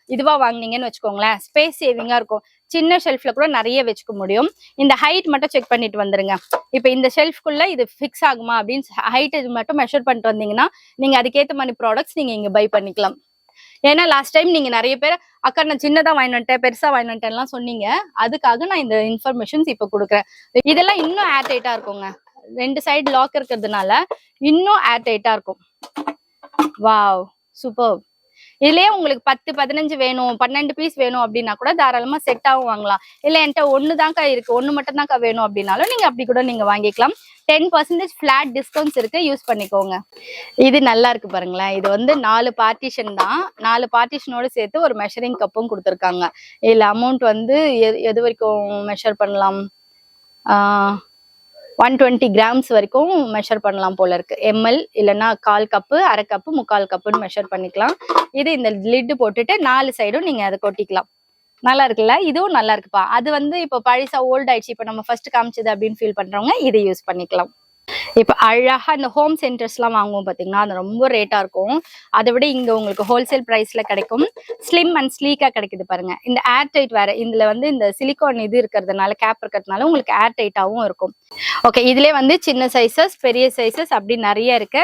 இதுவா வாங்கினீங்கன்னு வச்சுக்கோங்களேன், ஸ்பேஸ் சேவிங்கா இருக்கும். சின்ன ஷெல்ஃப்ல கூட நிறைய வச்சுக்க முடியும். இந்த ஹைட் மட்டும் செக் பண்ணிட்டு வந்துருங்க. இப்ப இந்த ஷெல்ஃப்குள்ள இது ஃபிக்ஸ் ஆகுமா அப்படின்னு ஹைட் மட்டும் மெஷர் பண்ணிட்டு வந்தீங்கன்னா நீங்க அதுக்கேற்ற மாதிரி ப்ராடக்ட்ஸ் நீங்க இங்க பை பண்ணிக்கலாம். ஏன்னா லாஸ்ட் டைம் நீங்க நிறைய பேர் அக்கா நான் சின்னதா வாங்கி வந்துட்டேன் பெருசா வாங்கி வந்துட்டேன்லாம் சொன்னீங்க. அதுக்காக நான் இந்த இன்ஃபர்மேஷன்ஸ் இப்ப கொடுக்குறேன். இதெல்லாம் இன்னும் ஏர் டைட்டா இருக்குங்க, 2 சைடு லாக் இருக்கிறதுனால இன்னும் ஏர் டைட்டா இருக்கும். Wow super. இதுலயே உங்களுக்கு 10 15 வேணும், 12 பீஸ் வேணும் அப்படின்னா கூட தாராளமா செட்டாவும் வாங்கலாம். இல்ல என்கிட்ட ஒண்ணுதான்க்கா இருக்கு, ஒண்ணு மட்டும் தான்க்கா வேணும் அப்படின்னாலும் நீங்க அப்படி கூட நீங்க வாங்கிக்கலாம். 10% ஃபிளாட் டிஸ்கவுண்ட்ஸ் இருக்கு, யூஸ் பண்ணிக்கோங்க. இது நல்லா இருக்கு பாருங்களேன். இது வந்து 4 பார்ட்டிஷன் தான். 4 பார்ட்டிஷனோட சேர்த்து ஒரு மெஷரிங் கப்பும் கொடுத்துருக்காங்க. இதுல அமௌண்ட் வந்து எது வரைக்கும் மெஷர் பண்ணலாம், 120 கிராம்ஸ் வரைக்கும் மெஷர் பண்ணலாம் போல இருக்கு. எம்எல் இல்லைன்னா 1/4 கப்பு, 1/2 கப்பு, 3/4 கப்புன்னு மெஷர் பண்ணிக்கலாம். இது இந்த லிட்டு போட்டுட்டு 4 சைடும் நீங்க அதை கொட்டிக்கலாம். நல்லா இருக்குல்ல, இதுவும் நல்லா இருக்குப்பா. அது வந்து இப்போ பழசா ஓல்ட் ஆயிடுச்சு, இப்போ நம்ம ஃபர்ஸ்ட் காமிச்சது அப்படின்னு ஃபீல் பண்றவங்க இதை யூஸ் பண்ணிக்கலாம். இப்ப அழகா இந்த ஹோம் சென்டர்ஸ் எல்லாம் வாங்குவோம் பாத்தீங்கன்னா, அது ரொம்ப ரேட்டா இருக்கும். அதை விட இங்க உங்களுக்கு ஹோல்சேல் பிரைஸ்ல கிடைக்கும். ஸ்லிம் அண்ட் ஸ்லீக்கா கிடைக்குது பாருங்க. இந்த ஏர் டைட் வேற, இதுல வந்து இந்த சிலிகான் இது இருக்கிறதுனால, கேப் இருக்கிறதுனால உங்களுக்கு ஏர் டைட்டாவும் இருக்கும். ஓகே, இதுலயே வந்து சின்ன சைசஸ் பெரிய சைசஸ் அப்படி நிறைய இருக்கு.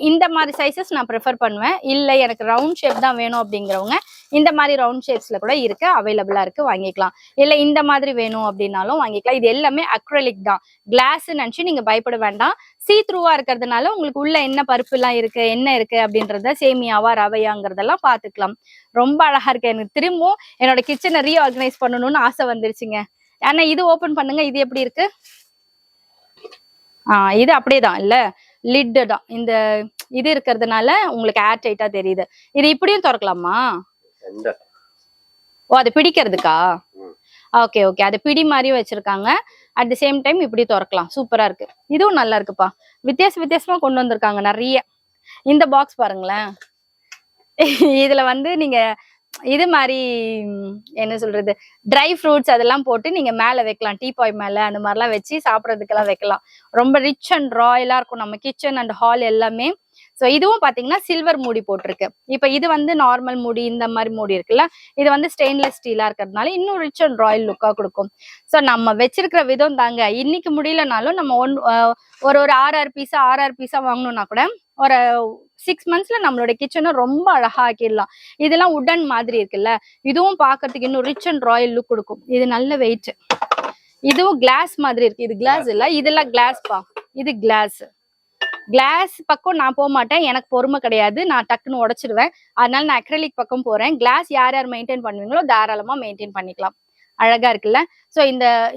இந்த மாதிரி சைசஸ் நான் ப்ரிஃபர் பண்ணுவேன். இல்லை எனக்கு ரவுண்ட் ஷேப் தான் வேணும் அப்படிங்கிறவங்க இந்த மாதிரி ரவுண்ட் ஷேப்ஸ்ல கூட இருக்கு, அவைலபிளா இருக்கு, வாங்கிக்கலாம். இல்லை இந்த மாதிரி வேணும் அப்படின்னாலும் வாங்கிக்கலாம். இது எல்லாமே அக்ரலிக் தான், கிளாஸ் நினைச்சு நீங்க பயப்பட வேண்டாம். சீ த்ரூவா இருக்கிறதுனால உங்களுக்கு உள்ள என்ன பருப்பு எல்லாம் இருக்கு, என்ன இருக்கு அப்படின்றத சேமியாவா ரவையாங்கிறதெல்லாம் பாத்துக்கலாம். ரொம்ப அழகா இருக்கு. எனக்கு திரும்பவும் என்னோட கிச்சனை ரீஆர்கனைஸ் பண்ணணும்னு ஆசை வந்துருச்சுங்க. ஆனா இது ஓபன் பண்ணுங்க, இது எப்படி இருக்கு? இது அப்படியேதான் இல்ல, லிட் தான். இந்த இது இருக்கிறதுனால உங்களுக்கு ஏர் டைட்டா தெரியுது. இது இப்படியும் திறக்கலாமா? ஓ, அது பிடிக்கிறதுக்கா? ஓகே ஓகே, அது பிடி மாதிரியும் வச்சிருக்காங்க. அட் தி சேம் டைம் இப்படி திறக்கலாம். சூப்பரா இருக்கு. இதுவும் நல்லா இருக்குப்பா. வித்தியாசமா கொண்டு வந்திருக்காங்க நிறைய. இந்த பாக்ஸ் பாருங்களேன். இதுல வந்து நீங்க இது மாதிரி என்ன சொல்றது, ட்ரை ஃப்ரூட்ஸ் அதெல்லாம் போட்டு நீங்க மேல வைக்கலாம். டீபாய் மேல அந்த மாதிரிலாம் வச்சு சாப்பிட்றதுக்கெல்லாம் வைக்கலாம். ரொம்ப ரிச் அண்ட் ராயலா இருக்கும் நம்ம கிச்சன் அண்ட் ஹால் எல்லாமே. ஸோ இதுவும் பாத்தீங்கன்னா சில்வர் மூடி போட்டிருக்கு. இப்ப இது வந்து நார்மல் மூடி, இந்த மாதிரி மூடி இருக்குல்ல, இது வந்து ஸ்டெயின்லெஸ் ஸ்டீலா இருக்கிறதுனால இன்னும் ரிச் அண்ட் ராயல் லுக்கா கொடுக்கும். ஸோ நம்ம வச்சிருக்கிற விதம் தாங்க. இன்னைக்கு முடியலனாலும் நம்ம ஒரு 6 பீஸா வாங்கணும்னா கூட ஒரு 6 மந்த்ஸ்ல நம்மளோட கிச்சனை ரொம்ப அழகா ஆக்கிடலாம். இதெல்லாம் உடன் மாதிரி இருக்குல்ல, இதுவும் பாக்குறதுக்கு இன்னும் ரிச் அண்ட் ராயல் லுக் கொடுக்கும். இது நல்ல வெயிட். இதுவும் கிளாஸ் மாதிரி இருக்கு. இது கிளாஸ் இல்ல, இதெல்லாம் கிளாஸ்பா. இது கிளாஸ் பக்கம் நான் போக மாட்டேன், எனக்கு பொறுமை கிடையாது, நான் டக்குன்னு உடைச்சிடுவேன். அதனால நான் அக்ரலிக் பக்கம் போறேன். கிளாஸ் யார் மெயின்டைன் பண்ணுவீங்களோ தாராளமா மெயின்டைன் பண்ணிக்கலாம். அழகா இருக்குல்ல. சோ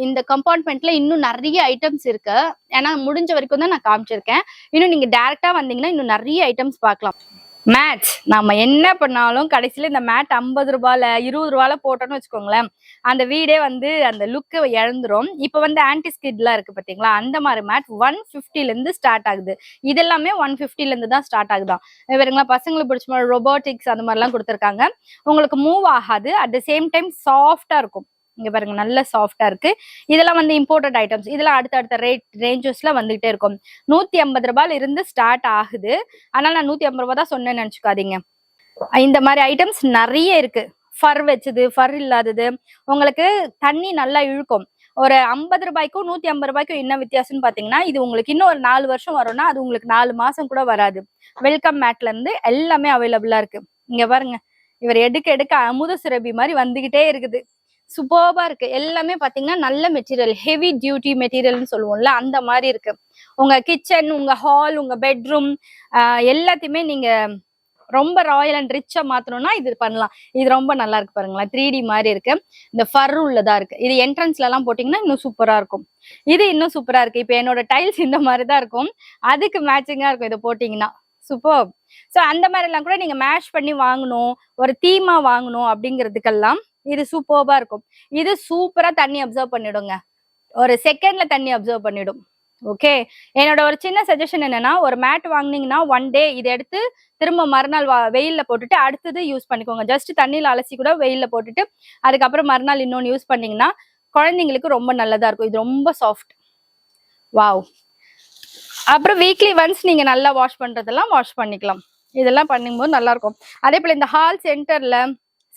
இந்த கம்பார்ட்மெண்ட்ல இன்னும் நிறைய ஐட்டம்ஸ் இருக்கு. ஏன்னா முடிஞ்ச வரைக்கும் தான் நான் காமிச்சிருக்கேன். இன்னும் நீங்க டைரக்டா வந்தீங்கன்னா இன்னும் நிறைய ஐட்டம்ஸ் பார்க்கலாம். மேட்ச் நம்ம என்ன பண்ணாலும் கடைசியில இந்த மேட் 50 ரூபாயில 20 ரூபாயில போட்டோம்னு வச்சுக்கோங்களேன், அந்த வீடே வந்து அந்த லுக்கு இழந்துரும். இப்ப வந்து ஆன்டி ஸ்கிட்லாம் இருக்கு பாத்தீங்களா, அந்த மாதிரி மேட் 150ல இருந்து ஸ்டார்ட் ஆகுது. இதெல்லாமே 150ல இருந்து தான் ஸ்டார்ட் ஆகுதான். இவருங்களா பசங்களுக்கு பிடிச்ச மாதிரி ரொபோட்டிக்ஸ் அந்த மாதிரிலாம் கொடுத்துருக்காங்க. உங்களுக்கு மூவ் ஆகாது, அட் த சேம் டைம் சாஃப்டா இருக்கும். இங்க பாருங்க, நல்ல சாஃப்டா இருக்கு. இதெல்லாம் வந்து இம்போர்ட்டட் ஐட்டம்ஸ். இதெல்லாம் அடுத்த ரேஞ்சஸ்ல வந்துகிட்டே இருக்கும். 150 ரூபாயில இருந்து ஸ்டார்ட் ஆகுது. அதனால நான் 150 ரூபாய் தான் சொன்னேன்னு நினைச்சுக்காதீங்க. இந்த மாதிரி ஐட்டம்ஸ் நிறைய இருக்கு. ஃபர் வச்சது, ஃபர் இல்லாதது, உங்களுக்கு தண்ணி நல்லா இழுக்கும். ஒரு 50 ரூபாய்க்கும் 150 ரூபாய்க்கும் என்ன வித்தியாசம்னு பாத்தீங்கன்னா, இது உங்களுக்கு இன்னும் ஒரு 4 வருஷம் வரும்னா அது உங்களுக்கு 4 மாசம் கூட வராது. வெல்கம் மேட்ல இருந்து எல்லாமே அவைலபிளா இருக்கு. இங்க பாருங்க, இவர் எடுக்க அமுத சுரபி மாதிரி வந்துகிட்டே இருக்குது. சூப்பர்பா இருக்கு. எல்லாமே பாத்தீங்கன்னா நல்ல மெட்டீரியல், ஹெவி டியூட்டி மெட்டீரியல்னு சொல்லுவோம்ல, அந்த மாதிரி இருக்கு. உங்க கிச்சன், உங்க ஹால், உங்க பெட்ரூம் எல்லாத்தையுமே நீங்க ரொம்ப ராயல் அண்ட் ரிச்சா மாத்தணும்னா இது பண்ணலாம். இது ரொம்ப நல்லா இருக்கு பாருங்களேன், 3D மாதிரி இருக்கு. இந்த ஃபர் உள்ளதா இருக்கு. இது என்ட்ரன்ஸ்ல எல்லாம் போட்டீங்கன்னா இன்னும் சூப்பரா இருக்கும். இது இன்னும் சூப்பரா இருக்கு. இப்ப என்னோட டைல்ஸ் இந்த மாதிரிதான் இருக்கும், அதுக்கு மேட்சிங்கா இருக்கும் இதை போட்டீங்கன்னா. சூப்பர். சோ அந்த மாதிரி எல்லாம் கூட நீங்க மேஷ் பண்ணி வாங்கணும், ஒரு தீமா வாங்கணும் அப்படிங்கிறதுக்கெல்லாம் இது சூப்பர்பா இருக்கும். இது சூப்பரா தண்ணி அப்சர்வ் பண்ணிடுங்க, ஒரு செகண்ட்ல தண்ணி அப்சர்வ் பண்ணிடும். ஓகே, என்னோட ஒரு சின்ன சஜஷன் என்னன்னா, ஒரு மேட் வாங்குனீங்கன்னா 1 டே இதை எடுத்து திரும்ப மறுநாள் வெயில்ல போட்டுட்டு அடுத்தது யூஸ் பண்ணிக்கோங்க. ஜஸ்ட் தண்ணியில அலசி கூட வெயில்ல போட்டுட்டு அதுக்கப்புறம் மறுநாள் இன்னொன்னு யூஸ் பண்ணீங்கன்னா குழந்தைங்களுக்கு ரொம்ப நல்லதா இருக்கும். இது ரொம்ப சாஃப்ட். வாவ். அப்புறம் வீக்லி ஒன்ஸ் நீங்க நல்லா வாஷ் பண்றதெல்லாம் வாஷ் பண்ணிக்கலாம். இதெல்லாம் பண்ணும்போது நல்லா இருக்கும். அதே போல இந்த ஹால்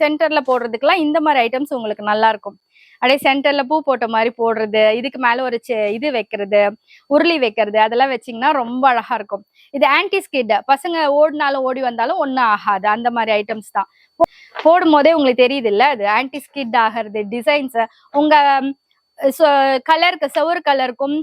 சென்டர்ல போடுறதுக்கெல்லாம் இந்த மாதிரி ஐட்டம்ஸ் உங்களுக்கு நல்லா இருக்கும். அப்படியே சென்டர்ல பூ போட்ட மாதிரி போடுறது, இதுக்கு மேல ஒரு இது வைக்கிறது, உருளி வைக்கிறது, அதெல்லாம் வச்சிங்கன்னா ரொம்ப அழகா இருக்கும். இது ஆன்டி ஸ்கிட், பசங்க ஓடினாலும் ஓடி வந்தாலும் ஒன்றும் ஆகாது, அந்த மாதிரி ஐட்டம்ஸ் தான். போடும் போதே உங்களுக்கு தெரியுது இல்ல, அது ஆன்டி ஸ்கிட் ஆகிறது. டிசைன்ஸ் உங்க கலருக்கு, செவரு கலருக்கும்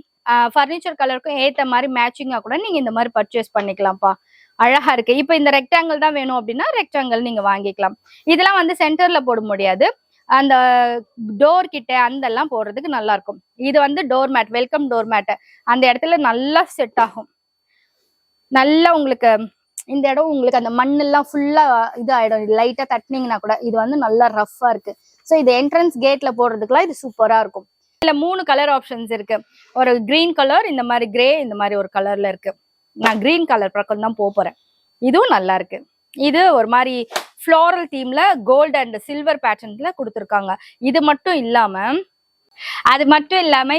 ஃபர்னிச்சர் கலருக்கும் ஏத்த மாதிரி மேட்சிங்கா கூட நீங்க இந்த மாதிரி பர்ச்சேஸ் பண்ணிக்கலாம்ப்பா. அழகா இருக்கு. இப்ப இந்த ரெக்டாங்கிள் தான் வேணும் அப்படின்னா ரெக்டாங்கிள் நீங்க வாங்கிக்கலாம். இதெல்லாம் வந்து சென்டர்ல போட முடியாது, அந்த டோர் கிட்ட அதெல்லாம் போடுறதுக்கு நல்லா இருக்கும். இது வந்து doormat, welcome doormat, அந்த இடத்துல நல்லா செட் ஆகும். நல்லா உங்களுக்கு இந்த இடம் உங்களுக்கு அந்த மண் எல்லாம் ஃபுல்லா இது ஆயிடும், லைட்டா தட்டினீங்கன்னா கூட. இது வந்து நல்லா ரஃப்பா இருக்கு. ஸோ இது என்ட்ரன்ஸ் கேட்ல போடுறதுக்குலாம் இது சூப்பரா இருக்கும். இதுல 3 கலர் ஆப்ஷன்ஸ் இருக்கு. ஒரு கிரீன் கலர், இந்த மாதிரி கிரே, இந்த மாதிரி ஒரு கலர்ல இருக்கு. நான் கிரீன் கலர் பக்கம் தான் போறேன். இதுவும் நல்லா இருக்கு. இது ஒரு மாதிரி ஃப்ளோரல் தீம்ல கோல்டு அண்ட் சில்வர் பேட்டர்ன்ல கொடுத்துருக்காங்க. இது மட்டும் இல்லாம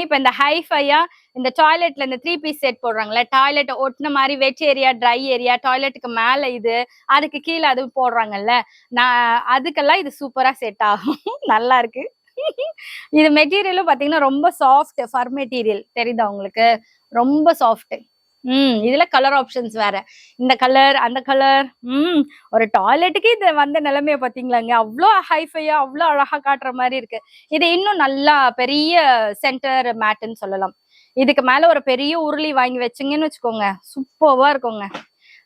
இப்ப இந்த ஹைஃபையா இந்த டாய்லெட்ல இந்த 3 பீஸ் செட் போடுறாங்களே, டாய்லெட் ஒட்டின மாதிரி வெட் ஏரியா, ட்ரை ஏரியா, டாய்லெட்டுக்கு மேல இது, அதுக்கு கீழே அது போடுறாங்கல்ல, நான் அதுக்கெல்லாம் இது சூப்பரா செட் ஆகும். நல்லா இருக்கு. இது மெட்டீரியலும் பாத்தீங்கன்னா ரொம்ப சாஃப்ட், ஃபர் மெட்டீரியல் தெரியுதா உங்களுக்கு, ரொம்ப சாஃப்ட். இதுல கலர் ஆப்ஷன்ஸ் வேற, இந்த கலர் அந்த கலர். ஒரு டாய்லெட்டுக்கு இது வந்த நிலைமைய பாத்தீங்களாங்க, அவ்வளோ ஹைஃபையா அவ்வளோ அழகா காட்டுற மாதிரி இருக்கு. இது இன்னும் நல்லா பெரிய சென்டர் மேட்டுன்னு சொல்லலாம். இதுக்கு மேல ஒரு பெரிய உருளி வாங்கி வச்சிங்கன்னு வச்சுக்கோங்க, சூப்பர்வா இருக்குங்க.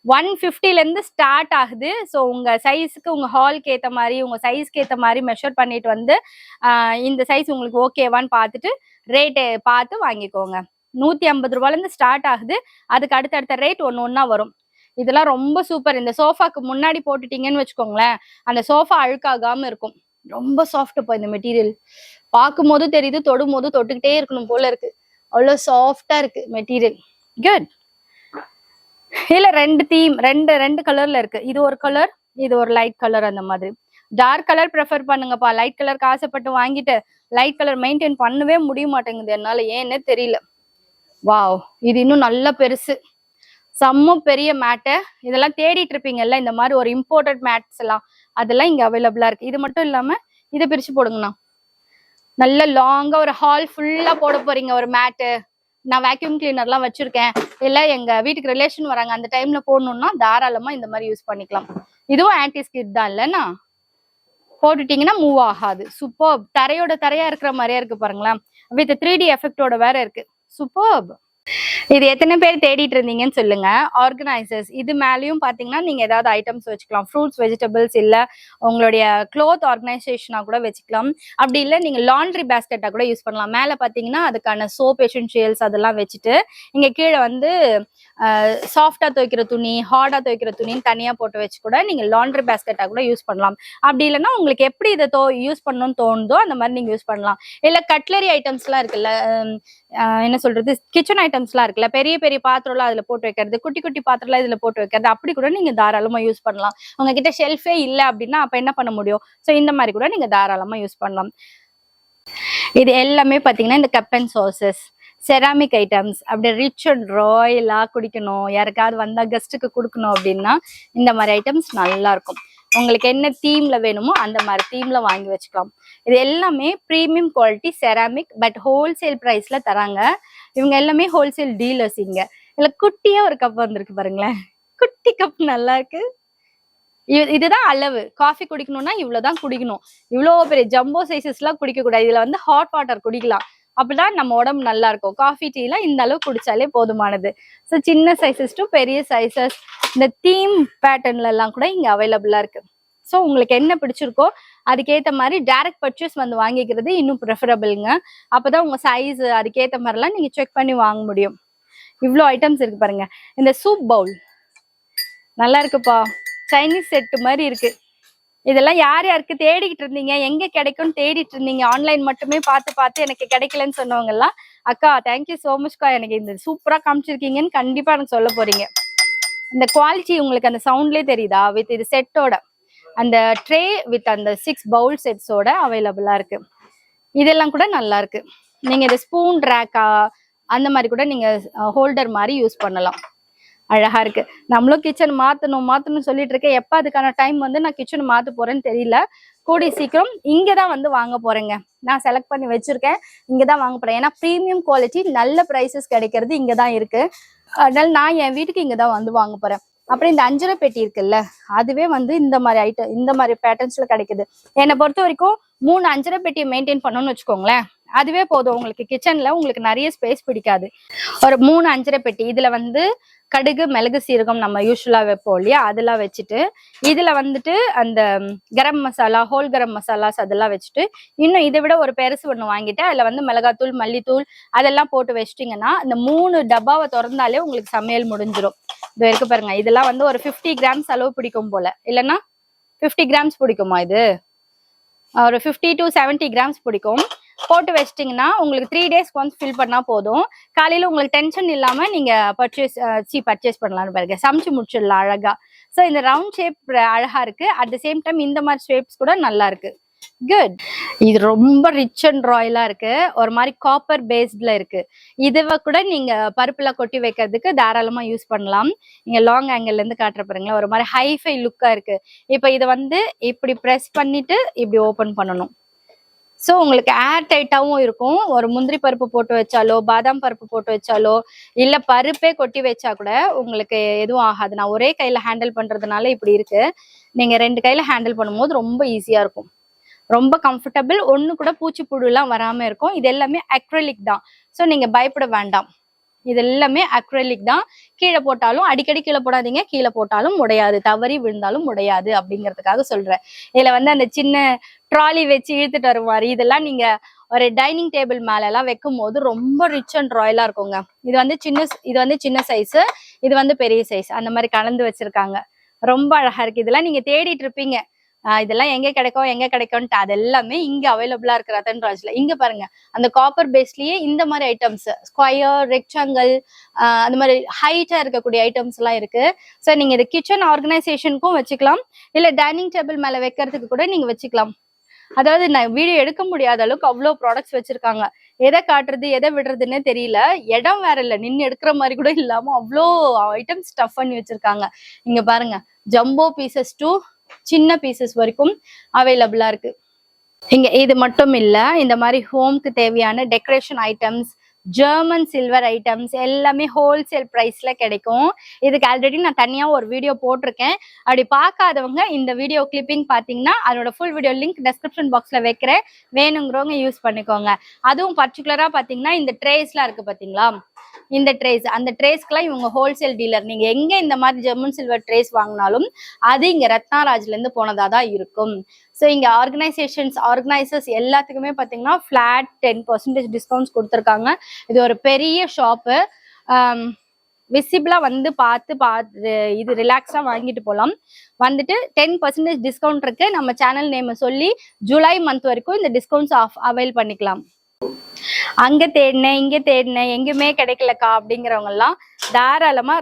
150ல இருந்து ஸ்டார்ட் ஆகுது. ஸோ உங்க சைஸுக்கு, உங்க ஹால்க்கு ஏற்ற மாதிரி, உங்க சைஸ்க்கு ஏற்ற மாதிரி மெஷர் பண்ணிட்டு வந்து இந்த சைஸ் உங்களுக்கு ஓகேவான்னு பார்த்துட்டு ரேட்டு பார்த்து வாங்கிக்கோங்க. 150 ரூபாயிலேருந்து ஸ்டார்ட் ஆகுது. அதுக்கு அடுத்தடுத்த ரேட் ஒன்னா வரும். இதெல்லாம் ரொம்ப சூப்பர். இந்த சோஃபாக்கு முன்னாடி போட்டுட்டீங்கன்னு வச்சுக்கோங்களேன், அந்த சோஃபா அழுக்காகாம இருக்கும். ரொம்ப சாஃப்ட். இப்போ இந்த மெட்டீரியல் பார்க்கும் போது தெரியுது, தொடும் போது தொட்டுக்கிட்டே இருக்கணும் போல இருக்கு, அவ்வளோ சாஃப்டா இருக்கு மெட்டீரியல். குட். இல்ல ரெண்டு கலர்ல இருக்கு. இது ஒரு கலர், இது ஒரு லைட் கலர். அந்த மாதிரி டார்க் கலர் ப்ரெஃபர் பண்ணுங்கப்பா. லைட் கலருக்கு ஆசைப்பட்டு வாங்கிட்டு லைட் கலர் மெயின்டைன் பண்ணவே முடிய மாட்டேங்குது என்னால, ஏன்னே தெரியல. வாவ், இது இன்னும் நல்ல பெருசு, செம்ம பெரிய மேட்டு. இதெல்லாம் தேடிட்டு இருப்பீங்கல்ல, இந்த மாதிரி ஒரு இம்போர்ட்டட் மேட்ஸ் எல்லாம், அதெல்லாம் இங்க அவைலபிளா இருக்கு. இது மட்டும் இல்லாம இதை பிரிச்சு போடுங்கண்ணா. நல்ல லாங்கா ஒரு ஹால் ஃபுல்லா போட போறீங்க ஒரு மேட்டு, நான் வேக்யூம் கிளீனர்லாம் வச்சிருக்கேன், இல்ல எங்க வீட்டுக்கு ரிலேஷன் வராங்க அந்த டைம்ல போடணும்னா தாராளமா இந்த மாதிரி யூஸ் பண்ணிக்கலாம். இதுவும் ஆன்டி ஸ்கிட் தான் இல்லைன்னா, போட்டுட்டீங்கன்னா மூவ் ஆகாது. சூப்பர். தரையோட தரையா இருக்கிற மாதிரியா இருக்கு பாருங்களேன், வித் 3D எஃபெக்டோட வேற இருக்கு. சூப்பர். இது எத்தனை பேர் தேடிட்டு இருந்தீங்கன்னு சொல்லுங்க. ஆர்கனைசர்ஸ், இது மேலேயும் பாத்தீங்கன்னா நீங்க ஏதாவது ஐட்டம்ஸ் வச்சுக்கலாம், ஃப்ரூட்ஸ், வெஜிடபிள்ஸ், இல்ல உங்களுடைய க்ளோத் ஆர்கனைசேஷனா கூட வச்சுக்கலாம். அப்படி இல்ல நீங்க லாண்ட்ரி பேஸ்கெட்டா கூட யூஸ் பண்ணலாம். மேல பாத்தீங்கன்னா அதுக்கான சோப் எசென்ஷியல்ஸ் அதெல்லாம் வச்சுட்டு, இங்க கீழே வந்து சாஃப்டா துவைக்கிற துணி, ஹார்டா துவைக்கிற துணின்னு தனியா போட்டு வச்சு கூட நீங்க லாண்ட்ரி பேஸ்கெட்டா கூட யூஸ் பண்ணலாம். அப்படி இல்லைன்னா உங்களுக்கு எப்படி இதை யூஸ் பண்ணணும்னு தோணுதோ அந்த மாதிரி நீங்க யூஸ் பண்ணலாம். இல்ல கட்லரி ஐட்டம்ஸ் எல்லாம் இருக்குல்ல, என்ன சொல்றது, கிச்சன் ஐட்டம்ஸ்லாம் இருக்குல்ல, பெரிய பெரிய பாத்திரம்லாம் அதுல போட்டு வைக்கிறது, குட்டி குட்டி பாத்திரம்லாம் இதுல போட்டு வைக்கிறது, அப்படி கூட நீங்க தாராளமா யூஸ் பண்ணலாம். உங்ககிட்ட ஷெல்ஃபே இல்ல அப்படின்னா அப்ப என்ன பண்ண முடியும்? சோ இந்த மாதிரி கூட நீங்க தாராளமா யூஸ் பண்ணலாம். இது எல்லாமே பாத்தீங்கன்னா இந்த cup and sauces, ceramic items, அப்படி ரிச் அண்ட் ராயலா குடிக்கணும், யாருக்காவது வந்தா கெஸ்ட்டுக்கு கொடுக்கணும் அப்படின்னா இந்த மாதிரி ஐட்டம்ஸ் நல்லா இருக்கும். உங்களுக்கு என்ன தீம்ல வேணுமோ அந்த மாதிரி தீம்ல வாங்கி வச்சுக்கலாம். இது எல்லாமே premium quality ceramic, but wholesale பிரைஸ்ல தராங்க. இவங்க எல்லாமே ஹோல்சேல் டீலர்ஸ். இங்க இல்ல குட்டியா ஒரு கப் வந்திருக்கு பாருங்களேன், குட்டி கப் நல்லா இருக்கு. இதுதான் அளவு. காஃபி குடிக்கணும்னா இவ்வளவுதான் குடிக்கணும், இவ்வளவு பெரிய ஜம்போ சைசஸ் எல்லாம் குடிக்க கூடாது. இதுல வந்து ஹாட் வாட்டர் குடிக்கலாம், அப்பதான் நம்ம உடம்பு நல்லா இருக்கும். காஃபி டீல இந்த அளவு குடிச்சாலே போதுமானது. ஸோ சின்ன சைசஸ் டு பெரிய சைசஸ், இந்த தீம் பேட்டர்ன்ல எல்லாம் கூட இங்க அவைலபிளா இருக்கு. ஸோ உங்களுக்கு என்ன பிடிச்சிருக்கோ அதுக்கேற்ற மாதிரி டைரக்ட் பர்ச்சேஸ் வந்து வாங்கிக்கிறது இன்னும் ப்ரிஃபரபிள்ங்க. அப்பதான் உங்க சைஸ் அதுக்கேற்ற மாதிரிலாம் நீங்க செக் பண்ணி வாங்க முடியும். இவ்வளோ ஐட்டம்ஸ் இருக்கு பாருங்க. இந்த சூப் பவுல் நல்லா இருக்குப்பா, சைனீஸ் செட்டு மாதிரி இருக்கு. இதெல்லாம் யார் யாருக்கு தேடிக்கிட்டு இருந்தீங்க, எங்க கிடைக்கும்னு தேடிட்டு இருந்தீங்க, ஆன்லைன் மட்டுமே பார்த்து எனக்கு கிடைக்கலன்னு சொன்னவங்க எல்லாம், அக்கா தேங்க்யூ சோ மச்க்கா, எனக்கு இந்த சூப்பரா காமிச்சிருக்கீங்கன்னு கண்டிப்பா எனக்கு சொல்ல போறீங்க. இந்த குவாலிட்டி உங்களுக்கு அந்த சவுண்ட்லயே தெரியுதா? வித் இது செட்டோட அந்த ட்ரே வித் அந்த 6 பவுல் செட்ஸோட அவைலபிளா இருக்கு. இதெல்லாம் கூட நல்லா இருக்கு. நீங்க இந்த ஸ்பூன் ரேக்கா அந்த மாதிரி கூட நீங்க ஹோல்டர் மாதிரி யூஸ் பண்ணலாம். அழகா இருக்கு. நம்மளும் கிச்சன் மாத்தணும் சொல்லிட்டு இருக்கேன். எப்ப அதுக்கான டைம் வந்து நான் கிச்சன் மாத்த போறேன்னு தெரியல. கூடி சீக்கிரம் இங்கதான் வந்து வாங்க போறேங்க. நான் செலக்ட் பண்ணி வச்சிருக்கேன், இங்கதான் வாங்க போறேன். ஏன்னா பிரீமியம் குவாலிட்டி நல்ல பிரைசஸ் கிடைக்கிறது இங்கதான் இருக்கு. அதனால நான் என் வீட்டுக்கு இங்கதான் வந்து வாங்க போறேன். அப்புறம் இந்த அஞ்சரை பெட்டி இருக்குல்ல, அதுவே வந்து இந்த மாதிரி ஐட்டம், இந்த மாதிரி பேட்டர்ன்ஸ்ல கிடைக்குது. என்னை பொறுத்த வரைக்கும் 3 அஞ்சரை பெட்டியை மெயின்டைன் பண்ணணும்னு வச்சுக்கோங்களேன், அதுவே போதும். உங்களுக்கு கிச்சன்ல உங்களுக்கு நிறைய ஸ்பேஸ் பிடிக்காது. ஒரு 3 அஞ்சரை பெட்டி, இதுல வந்து கடுகு மிளகு சீரகம் நம்ம யூஸ்வலா வைப்போம் இல்லையா, அதெல்லாம் வச்சுட்டு, இதுல வந்துட்டு அந்த கரம் மசாலா, ஹோல் கரம் மசாலாஸ் அதெல்லாம் வச்சுட்டு, இன்னும் இதை விட ஒரு பெருசு ஒண்ணு வாங்கிட்டு அதுல வந்து மிளகாத்தூள் மல்லித்தூள் அதெல்லாம் போட்டு வச்சிட்டிங்கன்னா இந்த 3 டப்பாவை திறந்தாலே உங்களுக்கு சமையல் முடிஞ்சிடும். இது இருக்கு பாருங்க. இதெல்லாம் வந்து ஒரு 50 கிராம்ஸ் அளவு பிடிக்கும் போல, இல்லைன்னா 50 கிராம்ஸ் பிடிக்குமா? இது ஒரு 50 to 70 கிராம்ஸ் பிடிக்கும். போட்டு வச்சிட்டிங்கன்னா உங்களுக்கு 3 டேஸ்க்கு ஒன்ஸ் ஃபில் பண்ணா போதும். காலையில உங்களுக்கு டென்ஷன் இல்லாம நீங்க பர்ச்சேஸ் பண்ணலாம்னு பாருங்க. சமைச்சு முடிச்சிடலாம் அழகா. ஸோ இந்த ரவுண்ட் ஷேப் அழகா இருக்கு. அட் த சேம் டைம் இந்த மாதிரி ஷேப்ஸ் கூட நல்லா இருக்கு. குட். இது ரொம்ப ரிச் அண்ட் ராயலா இருக்கு. ஒரு மாதிரி காப்பர் பேஸ்ட்ல இருக்கு. இதுவ கூட நீங்க பருப்புல கொட்டி வைக்கிறதுக்கு தாராளமா யூஸ் பண்ணலாம். நீங்க லாங் ஆங்கிள் இருந்து காட்டுற பாருங்களேன், ஒரு மாதிரி ஹைஃபை லுக்கா இருக்கு. இப்ப இதை வந்து இப்படி பிரஸ் பண்ணிட்டு இப்படி ஓபன் பண்ணணும். ஸோ உங்களுக்கு ஏர் டைட்டாவும் இருக்கும். ஒரு முந்திரி பருப்பு போட்டு வச்சாலோ, பாதாம் பருப்பு போட்டு வச்சாலோ, இல்ல பருப்பே கொட்டி வச்சா கூட உங்களுக்கு எதுவும் ஆகாது. நான் ஒரே கையில ஹேண்டில் பண்றதுனால இப்படி இருக்கு. நீங்க 2 கையில ஹேண்டில் பண்ணும்போது ரொம்ப ஈஸியா இருக்கும், ரொம்ப கம்ஃபர்டபுள். ஒண்ணு கூட பூச்சி புழு எல்லாம் வராம இருக்கும். இது எல்லாமே அக்ரிலிக் தான். ஸோ நீங்க பயப்பட வேண்டாம். இது எல்லாமே அக்ரிலிக் தான். கீழே போட்டாலும் அடிக்கடி கீழே போடாதீங்க, கீழே போட்டாலும் உடையாது, தவறி விழுந்தாலும் உடையாது அப்படிங்கிறதுக்காக சொல்றேன். இதுல வந்து அந்த சின்ன ட்ராலி வச்சு இழுத்துட்டு வர மாதிரி இதெல்லாம் நீங்க ஒரு டைனிங் டேபிள் மேல எல்லாம் வைக்கும் போது ரொம்ப ரிச் அண்ட் ராயலா இருக்குங்க. இது வந்து சின்ன சைஸ், இது வந்து பெரிய சைஸ், அந்த மாதிரி கலந்து வச்சிருக்காங்க. ரொம்ப அழகா இருக்கு. இதெல்லாம் நீங்க தேடிட்டு இருப்பீங்க, இதெல்லாம் எங்க கிடைக்கும்ட்டு. அது எல்லாமே இங்க அவைலபிளா இருக்கு ரத்தன் ராஜ்ல. இங்க பாருங்க, அந்த காப்பர் பேஸ்லயே இந்த மாதிரி ஐட்டம்ஸ், ஸ்கொயர், ரெக்டாங்கிள், அந்த மாதிரி ஹைட்டா இருக்கக்கூடிய ஐட்டம்ஸ் எல்லாம் இருக்கு. ஸோ நீங்க இது கிச்சன் ஆர்கனைசேஷனுக்கும் வச்சுக்கலாம், இல்ல டைனிங் டேபிள் மேல வைக்கிறதுக்கு கூட நீங்க வச்சுக்கலாம். அதாவது நான் வீடியோ எடுக்க முடியாத அளவுக்கு அவ்வளோ ப்ராடக்ட்ஸ் வச்சிருக்காங்க. எதை காட்டுறது எதை விடுறதுன்னே தெரியல. இடம் வேற இல்ல, நின்று எடுக்கிற மாதிரி கூட இல்லாம அவ்வளோ ஐட்டம்ஸ் ஸ்டஃப் பண்ணி வச்சிருக்காங்க. இங்க பாருங்க, ஜம்போ பீசஸ் டு சின்ன பீசஸ் வரைக்கும் அவைலபிளா இருக்கு. இங்க இது மட்டும் இல்ல, இந்த மாதிரி ஹோம்க்கு தேவையான decoration items, German silver items எல்லாமே ஹோல்சேல் பிரைஸ்ல கிடைக்கும். இதுக்கு ஆல்ரெடி நான் தனியா ஒரு வீடியோ போட்டிருக்கேன். அப்படி பார்க்காதவங்க இந்த வீடியோ கிளிப்பிங் பாத்தீங்கன்னா அதோட ஃபுல் வீடியோ லிங்க் டெஸ்கிரிப்ஷன் பாக்ஸ்ல வைக்கிறேன், வேணுங்கிறவங்க யூஸ் பண்ணிக்கோங்க. அதுவும் பர்டிகுலரா பாத்தீங்கன்னா இந்த ட்ரேஸ்லாம் இருக்கு பாத்தீங்களா, இந்த ட்ரேஸ், அந்த ட்ரேஸ்க்குலாம் இவங்க ஹோல்சேல் டீலர். நீங்க எங்க இந்த மாதிரி ஜெர்மன் சில்வர் ட்ரேஸ் வாங்கினாலும் அது இங்க ரத்னாராஜ்ல இருந்து போனதா தான் இருக்கும். ஸோ இங்க ஆர்கனைசர்ஸ் எல்லாத்துக்குமே பாத்தீங்கன்னா ஃபிளாட் 10% டிஸ்கவுண்ட்ஸ் கொடுத்துருக்காங்க. இது ஒரு பெரிய ஷாப்பு. விசிபிளா வந்து பார்த்து இது ரிலாக்ஸா வாங்கிட்டு போகலாம். வந்துட்டு 10% டிஸ்கவுண்ட் இருக்கு. நம்ம சேனல் நேம் சொல்லி ஜூலை மந்த் வரைக்கும் இந்த டிஸ்கவுண்ட்ஸ் அவைல் பண்ணிக்கலாம். அங்க தேடினேன் இங்க தேடினேன் எங்குமே கிடைக்கலக்கா அப்படிங்கிறவங்க எல்லாம் தாராளமா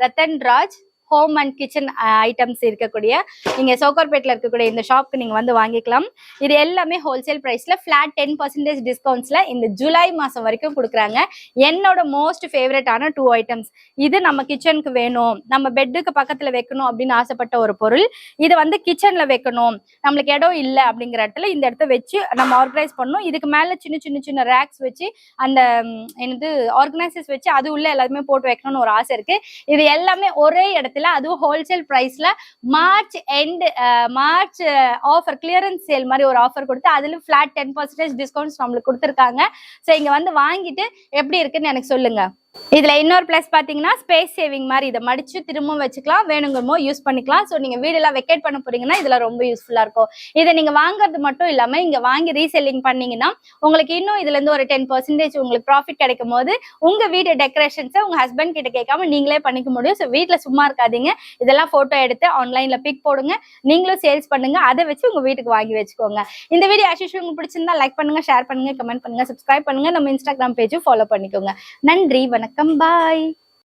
Rathan Raj home and kitchen items இருக்கக்கூடிய நீங்க சோக்கர்பேட்ல இருக்கக்கூடிய இந்த ஷாப்க்கு நீங்க வந்து வாங்கிக்கலாம். இது எல்லாமே ஹோல்சேல் பிரைஸ்ல ஃபிளாட் 10% டிஸ்கவுண்ட்ஸ்ல இந்த ஜூலை மாசம் வரைக்கும் கொடுக்குறாங்க. என்னோட மோஸ்ட் ஃபேவரட்டான 2 ஐட்டம்ஸ். இது நம்ம கிச்சனுக்கு வேணும், நம்ம பெட்டுக்கு பக்கத்துல வைக்கணும் அப்படின்னு ஆசைப்பட்ட ஒரு பொருள். இது வந்து கிச்சன்ல வைக்கணும், நம்மளுக்கு இடம் இல்லை அப்படிங்கிற இடத்துல இந்த இடத்த வச்சு நம்ம ஆர்கனைஸ் பண்ணணும். இதுக்கு மேல சின்ன ரேக்ஸ் வச்சு அந்த ஆர்கனைசர்ஸ் வச்சு அது உள்ள எல்லாருமே போட்டு வைக்கணும்னு ஒரு ஆசை இருக்கு. இது எல்லாமே ஒரே இடத்துல இடத்துல அதுவும் ஹோல்சேல் பிரைஸ்ல மார்ச் ஆஃபர் கிளியரன்ஸ் சேல் மாதிரி ஒரு ஆஃபர் கொடுத்து அதுல ஃபிளாட் 10% டிஸ்கவுண்ட்ஸ் நம்மளுக்கு கொடுத்துருக்காங்க. ஸோ இங்க வந்து வாங்கிட்டு எப்படி இருக்குன்னு எனக்கு சொல்லுங்க. இதுல இன்னொரு பிளஸ் பாத்தீங்கன்னா ஸ்பேஸ் சேவிங் மாதிரி இதை மடிச்சு திரும்பவும் வச்சுக்கலாம், வேணுங்கமோ யூஸ் பண்ணிக்கலாம். ஸோ நீங்க வீடெல்லாம் வெக்கேட் பண்ண போறீங்கன்னா இதுல ரொம்ப யூஸ்ஃபுல்லா இருக்கும். இதை நீங்க வாங்குறது மட்டும் இல்லாம இங்க வாங்கி ரீசெல்லிங் பண்ணீங்கன்னா உங்களுக்கு இன்னும் இதுல இருந்து ஒரு 10% உங்களுக்கு ப்ராஃபிட் கிடைக்கும் போது உங்க வீடு டெக்கரேஷன்ஸை உங்க ஹஸ்பண்ட் கிட்ட கேட்காம நீங்களே பண்ணிக்க முடியும். ஸோ வீட்டுல சும்மா இருக்காதீங்க, இதெல்லாம் போட்டோ எடுத்து ஆன்லைன்ல பிக் போடுங்க, நீங்களும் சேல்ஸ் பண்ணுங்க, அதை வச்சு உங்க வீட்டுக்கு வாங்கி வச்சுக்கோங்க. இந்த வீடியோ ஆக்சுவலி உங்களுக்கு பிடிச்சிருந்தா லைக் பண்ணுங்க, ஷேர் பண்ணுங்க, கமெண்ட் பண்ணுங்க, சப்ஸ்கிரைப் பண்ணுங்க, நம்ம இன்ஸ்டாகிராம் பேஜும் ஃபாலோ பண்ணிக்கோங்க. நன்றி, வணக்கம், பாய்.